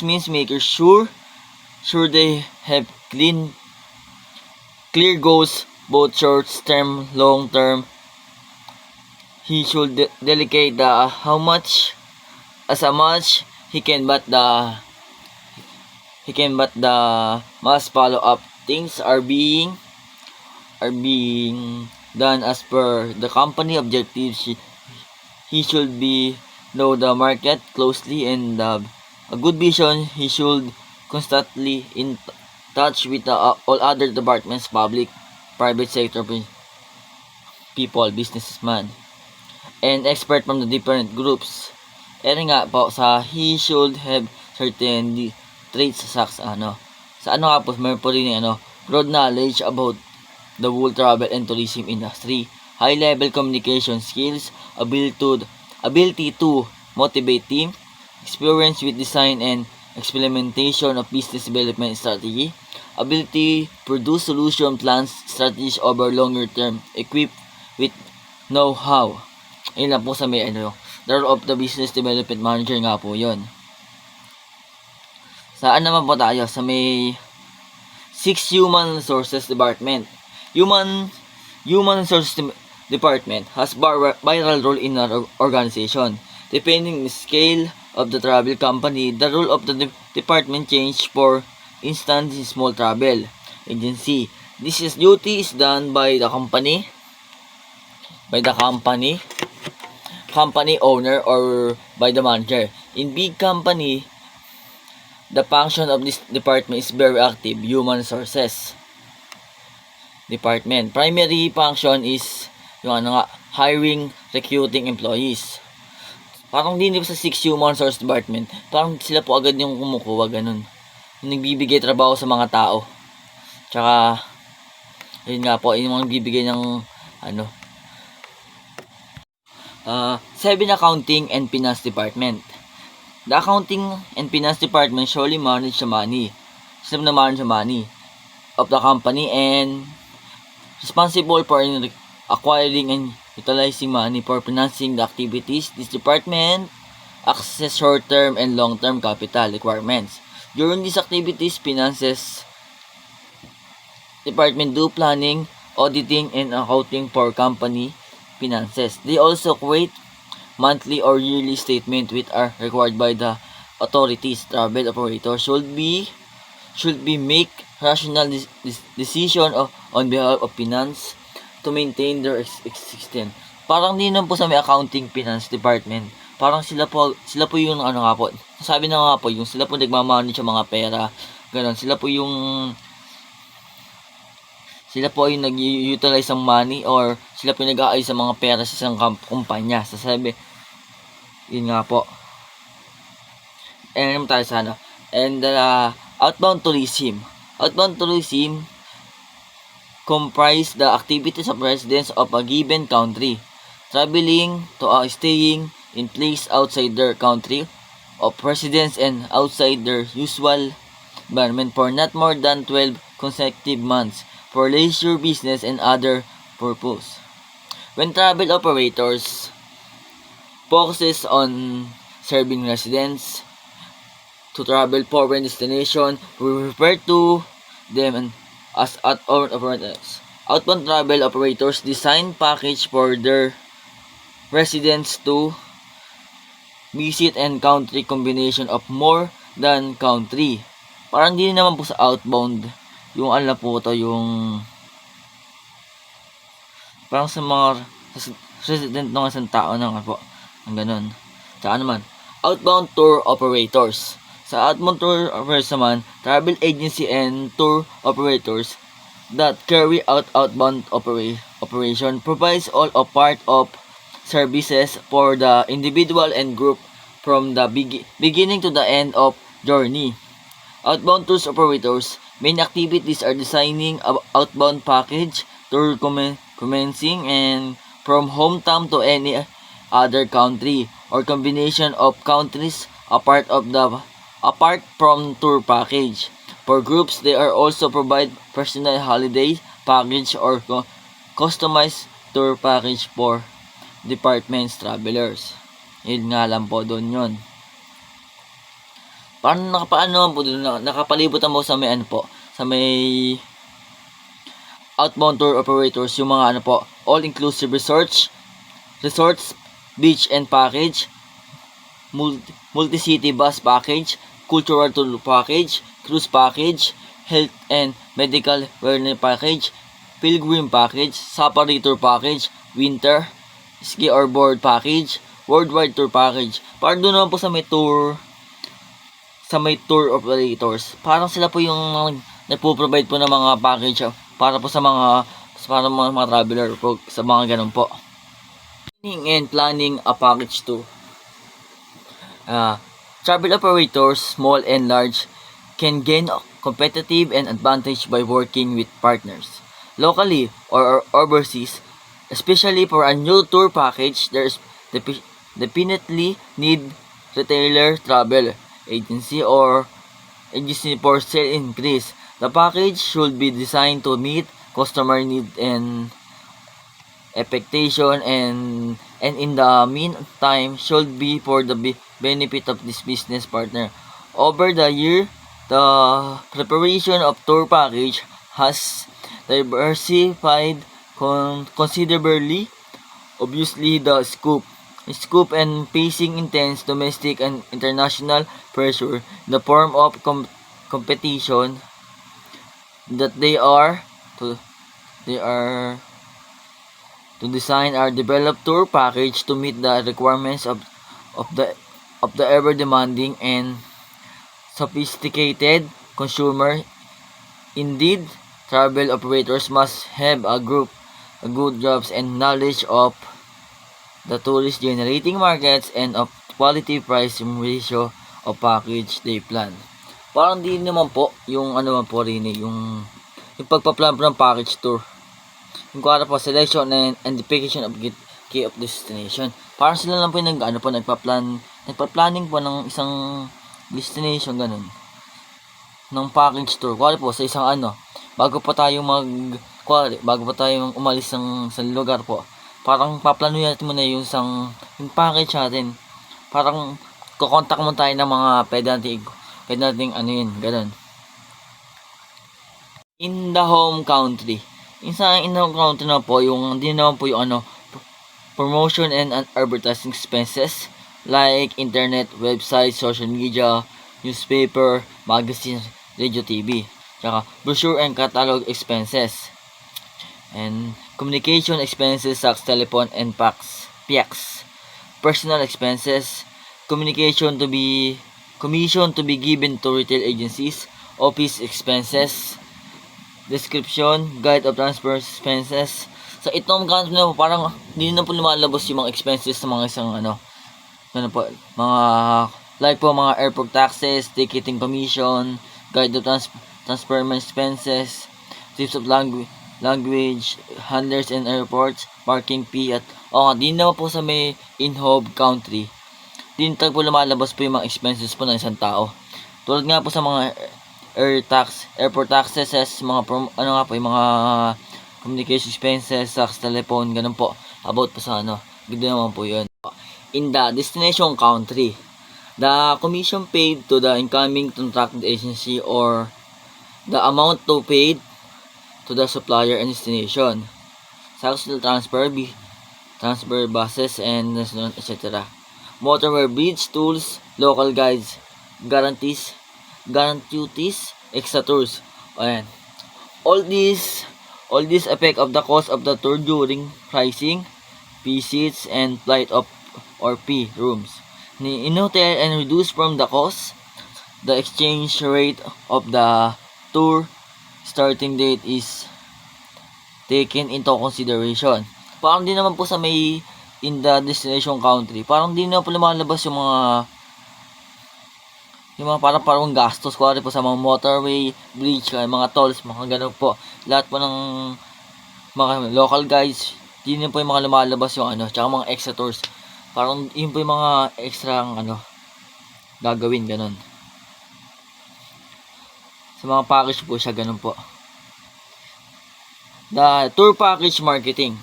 means making sure they have clear goals, both short term, long term. He should delegate how much he can, but the must follow up things are being done as per the company objectives. He should know the market closely and a good vision. He should constantly in touch with all other departments, public, private sector people, businessman, and expert from the different groups. Nga po he should have certain traits sa nga po, meron po rin broad knowledge about the whole travel and tourism industry, high level communication skills, ability to motivate team, experience with design and implementation of business development strategy, ability produce solution plans strategies over longer term, equipped with know-how. Ayun lang po sa may the role of the business development manager nga po yon. Saan naman po tayo? Sa may 6 human resources department. Human resources department has vital role in our organization, depending on the scale of the travel company, the role of the department changed. For instance, in small travel agency, this is duty is done by the company owner or by the manager. In big company, the function of this department is very active. Human resources department. Primary function is yung hiring, recruiting employees. Parang din sa 6 human resource department, parang sila po agad yung kumukuha, ganun. Yung nagbibigay trabaho sa mga tao. Tsaka, yun nga po, yung mga nagbibigay ng 7 accounting and finance department. The accounting and finance department surely manage the money. Sila na manage the money of the company and responsible for acquiring and utilizing money for financing the activities. This department access short-term and long-term capital requirements. During these activities, finances department do planning, auditing, and accounting for company finances. They also create monthly or yearly statement which are required by the authorities. Travel operators should be make rational decision on behalf of finance to maintain their existence. Parang din naman po sa may accounting finance department. Parang sila po yung sabi na nga po, yung sila po nagmamanage sa mga pera. Ganon, sila po yung nag-utilize ng money or sila po yung nag-aayos sa mga pera sa isang kumpanya. Sasabi, yun nga po. And tayo sana. And outbound tourism. Outbound tourism comprise the activities of residents of a given country, traveling to staying in place outside their country of residence and outside their usual environment for not more than 12 consecutive months for leisure, business, and other purpose. When travel operators focuses on serving residents to travel foreign destination, we refer to them as outbound operators. Outbound travel operators design package for their residents to visit and country combination of more than country. Parang hindi naman po sa outbound yung po to, yung parang sa mga resident ng isang tao ng po, ang ganun. Tsaka naman, outbound tour operators. Sa outbound tour operators naman, travel agency and tour operators that carry out outbound operation provides all or part of services for the individual and group from the beginning to the end of journey. Outbound tour operators main activities are designing outbound package, tour commencing and from hometown to any other country or combination of countries apart from tour package. For groups, they are also provide personal holiday package or customized tour package for departments travelers. Yun nga lang po doon yun. Paano po doon, nakapalibutan mo sa may sa may outbound tour operators, yung mga all-inclusive resorts, beach and package, multi-city bus package, cultural tour package, cruise package, health and medical wellness package, pilgrim package, safari tour package, winter, ski or board package, worldwide tour package. Parang doon naman po sa may tour operators. Parang sila po yung nagpo-provide po ng mga package para po sa mga traveler po, sa mga ganun po. Planning a package to. Travel operators, small and large, can gain competitive and advantage by working with partners locally or overseas. Especially for a new tour package, there's definitely need retailer, travel agency or agency for sale increase. The package should be designed to meet customer need and expectation and in the meantime should be for the benefit of this business partner. Over the year, the preparation of tour package has diversified considerably. Obviously, the scope scoop and facing intense domestic and international pressure in the form of competition that they are to design or develop tour package to meet the requirements of the ever demanding and sophisticated consumer. Indeed, travel operators must have a good jobs and knowledge of the tourist generating markets and of quality price ratio of package they plan. Parang di naman po yung ano man po rin yung pagpa-plan po ng package tour. Yung kuwara po selection and identification of key of destination. Parang sila lang po yung nagpa-planning po ng isang destination ganun. Ng package tour. Kuwari po sa isang bago pa tayo umalis sa lugar po, parang paplanuhin natin muna yung package natin. Parang kukontak mo tayo ng mga pwede nating ganun. In the home country. In the home country na po, hindi naman po yung promotion and advertising expenses like internet, website, social media, newspaper, magazine, radio, TV. Tsaka brochure and catalog expenses. And communication expenses such telephone and PX. Personal expenses, commission to be given to retail agencies, office expenses, description, guide of transfer expenses. Sa itong count na parang hindi na po lumalabas yung mga expenses ng mga isang mga like po mga airport taxes, ticketing commission, guide of transfer expenses, tips of language, handlers in airports, parking fee at di naman po sa may in-home country. Din po lumalabas po yung mga expenses po ng isang tao. Tulad nga po sa mga airport taxes, mga yung mga communication expenses, tax, telephone, ganun po. About po sa ganda naman po yun. In the destination country, the commission paid to the incoming contracted agency or the amount to paid to the supplier and destination. Social transfer buses and etc. Motorway bridge tools, local guides, guarantees, extra tours. Ayan. All these affect of the cost of the tour during pricing, P seats and flight of or P rooms. In hotel and reduce from the cost, the exchange rate of the tour starting date is taken into consideration. Parang din naman po sa may in the destination country, parang din naman po lumalabas yung mga parang gastos, kuwari po sa mga motorway, bridge, mga tolls, mga ganun po. Lahat po ng mga local guides, din po yung mga lumalabas yung tsaka mga extra tours. Parang yun po yung mga extra gagawin, ganun. Sa mga package po siya, ganun po. The tour package marketing.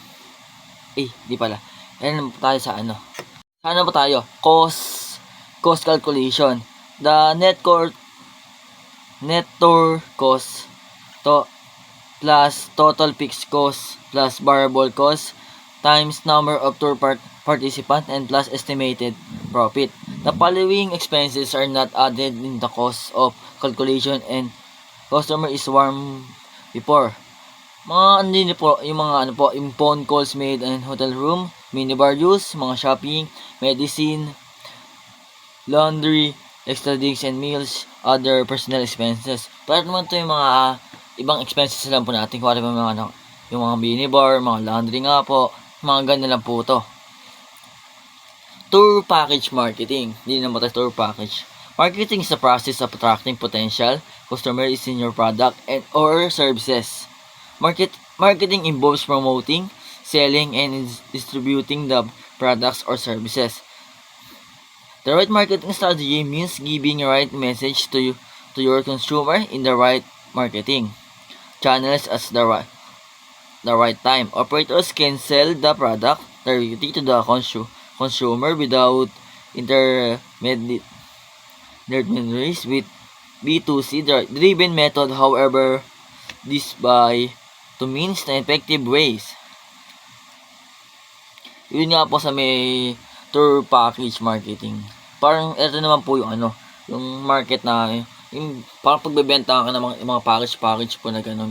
Di pala. Ayan po tayo sa Ano po tayo? Cost calculation. The net tour cost plus total fixed cost plus variable cost times number of tour participant and plus estimated profit. The following expenses are not added in the cost of calculation and customer is warned before. Mga yung phone calls made in hotel room, minibar use, mga shopping, medicine, laundry, extra drinks and meals, other personal expenses. Pero naman ito yung mga ibang expenses lang po natin. Kung ano yung mga minibar, mga laundry nga po, mga ganyan lang po ito. Tour package marketing. Hindi naman tayo tour package. Marketing is the process of attracting potential customers in your product and or services. Marketing involves promoting, selling, and distributing the products or services. The right marketing strategy means giving the right message to your consumer in the right marketing channels at the right time. Operators can sell the product directly to the consumer without intermediaries with B2C driven method. However, this by to means na effective ways. Yun nga po sa may tour package marketing. Parang ito naman po yung yung market na yung parang pagbebenta ka ng mga package po na ganon.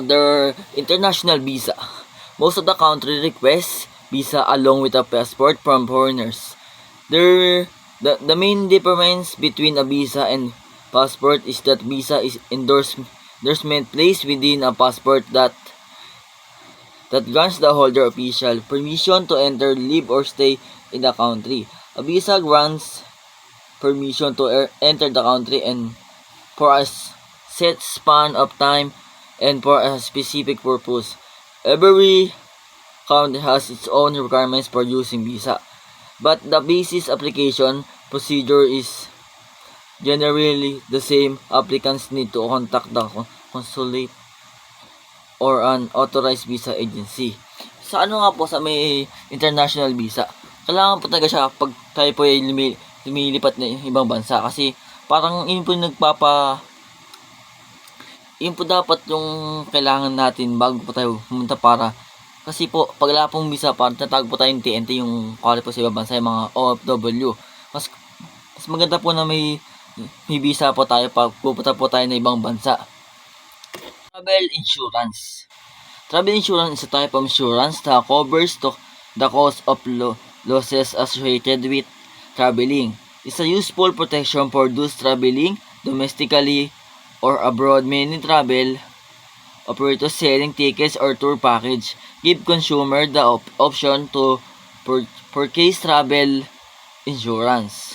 Their international visa. Most of the country requests visa along with a passport from foreigners. The main difference between a visa and passport is that visa is endorsement placed within a passport that grants the holder official permission to enter, live, or stay in the country. A visa grants permission to enter the country and for a set span of time and for a specific purpose. Every country has its own requirements for using visa, but the basis application procedure is generally the same. Applicants need to contact the consulate or an authorized visa agency. Sa sa may international visa, kailangan po talaga siya pag tayo po ay lumilipat na ibang bansa, kasi parang yun po dapat yung kailangan natin bago po tayo pumunta, para kasi po pag wala pong visa, parang tatawag po tayong TNT, yung kali po sa ibang bansa, yung mga OFW. Mas maganda po na may visa po tayo pag pupunta po tayo na ibang bansa. Travel insurance. Travel insurance is a type of insurance that covers the cost of losses associated with traveling. It's a useful protection for those traveling domestically or abroad. Many travel operators selling tickets or tour package give consumer the option to purchase travel insurance.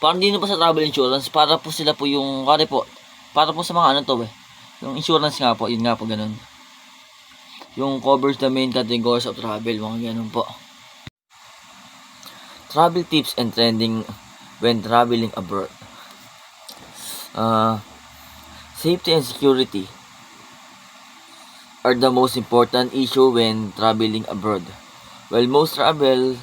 Parang din po sa travel insurance, para po sila po yung para po sa mga yung insurance nga po, yun nga po ganun. Yung covers the main categories of travel, mga ganun po. Travel tips and trending when traveling abroad. Safety and security are the most important issue when traveling abroad. While most travel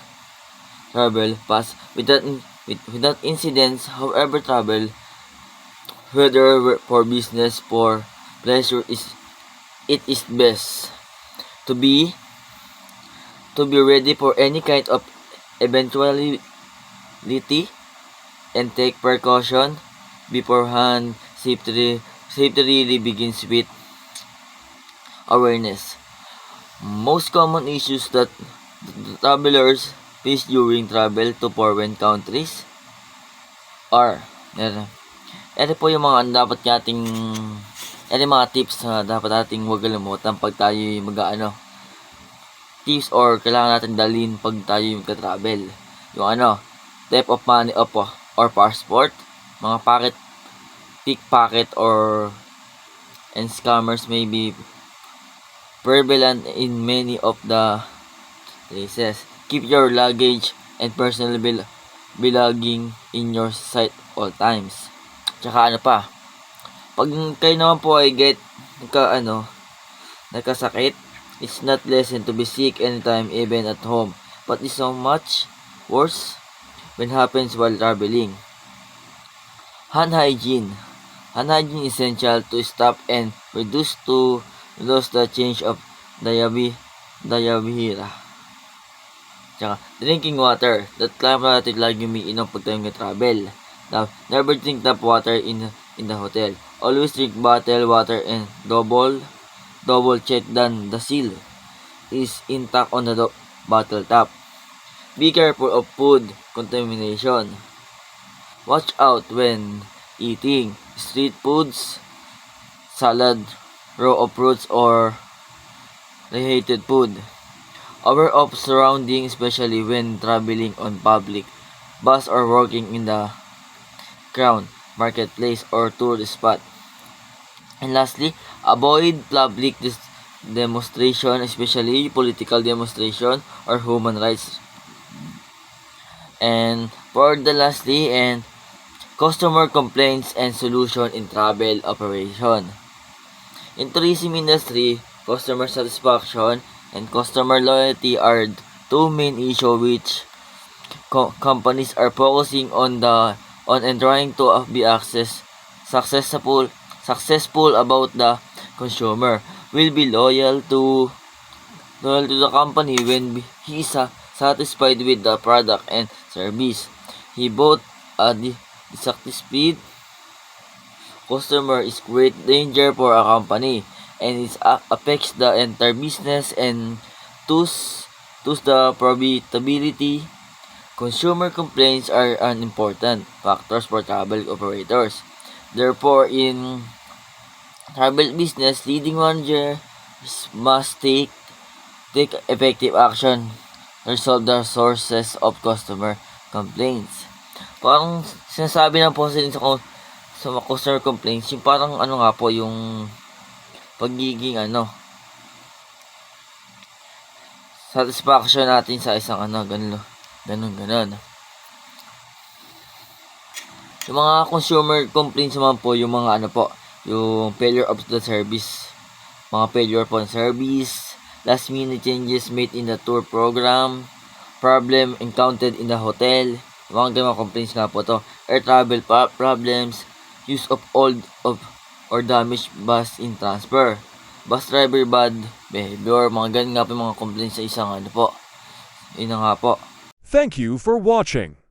pass without incidents, however, travel, whether for business, for pleasure, it is best to be ready for any kind of eventuality and take precaution beforehand. Safety really begins with awareness. Most common issues that travelers face during travel to foreign countries are ito po yung mga dapat nating mga tips na dapat nating huwag kalimutan pag tayo tips or kailangan natin dalhin pag tayo magka-travel. Yung theft of money or passport, mga pickpocket and scammers may be prevalent in many of the places. Keep your luggage and personal belonging in your sight all times. Tsaka pag kayo naman po ay nagkasakit, it's not pleasant to be sick anytime, even at home, but it's so much worse when happens while traveling. Hand hygiene. Hand hygiene is essential to stop and reduce the change of diarrhea. Tsaka, drinking water. Kailangan natin lagi umiinom pag tayo travel. Now, never drink tap water in the hotel. Always drink bottled water and double check that the seal is intact on the bottle top. Be careful of food contamination. Watch out when eating street foods, salad, raw fruits, or reheated food. Aware of surroundings, especially when traveling on public bus or working in the crowd, marketplace, or tourist spot. And lastly, avoid public demonstration, especially political demonstration or human rights. And for the lastly, and customer complaints and solution in travel operation. In tourism industry, customer satisfaction and customer loyalty are two main issues which companies are focusing on and trying to be successful about the consumer will be loyal to the company when he is satisfied with the product and service. He both a dissatisfied customer is great danger for a company, and it affects the entire business and thus the profitability. Consumer complaints are an important factors for travel operators. Therefore, in travel business, leading managers must take effective action to resolve the sources of customer complaints. Parang sinasabi ng po sa mga customer complaints, yung parang ano nga po, yung pagiging satisfaction natin sa isang ganun. Yung mga consumer complaints naman po, yung mga yung failure of the service. Mga failure po ng service, last minute changes made in the tour program, problem encountered in the hotel, mga ganmga complaints nga po to. Air travel problems, use of old or damaged bus in transfer, bus driver bad behavior, mga ganun nga po mga complaints sa isang Yun na nga po. Thank you for watching.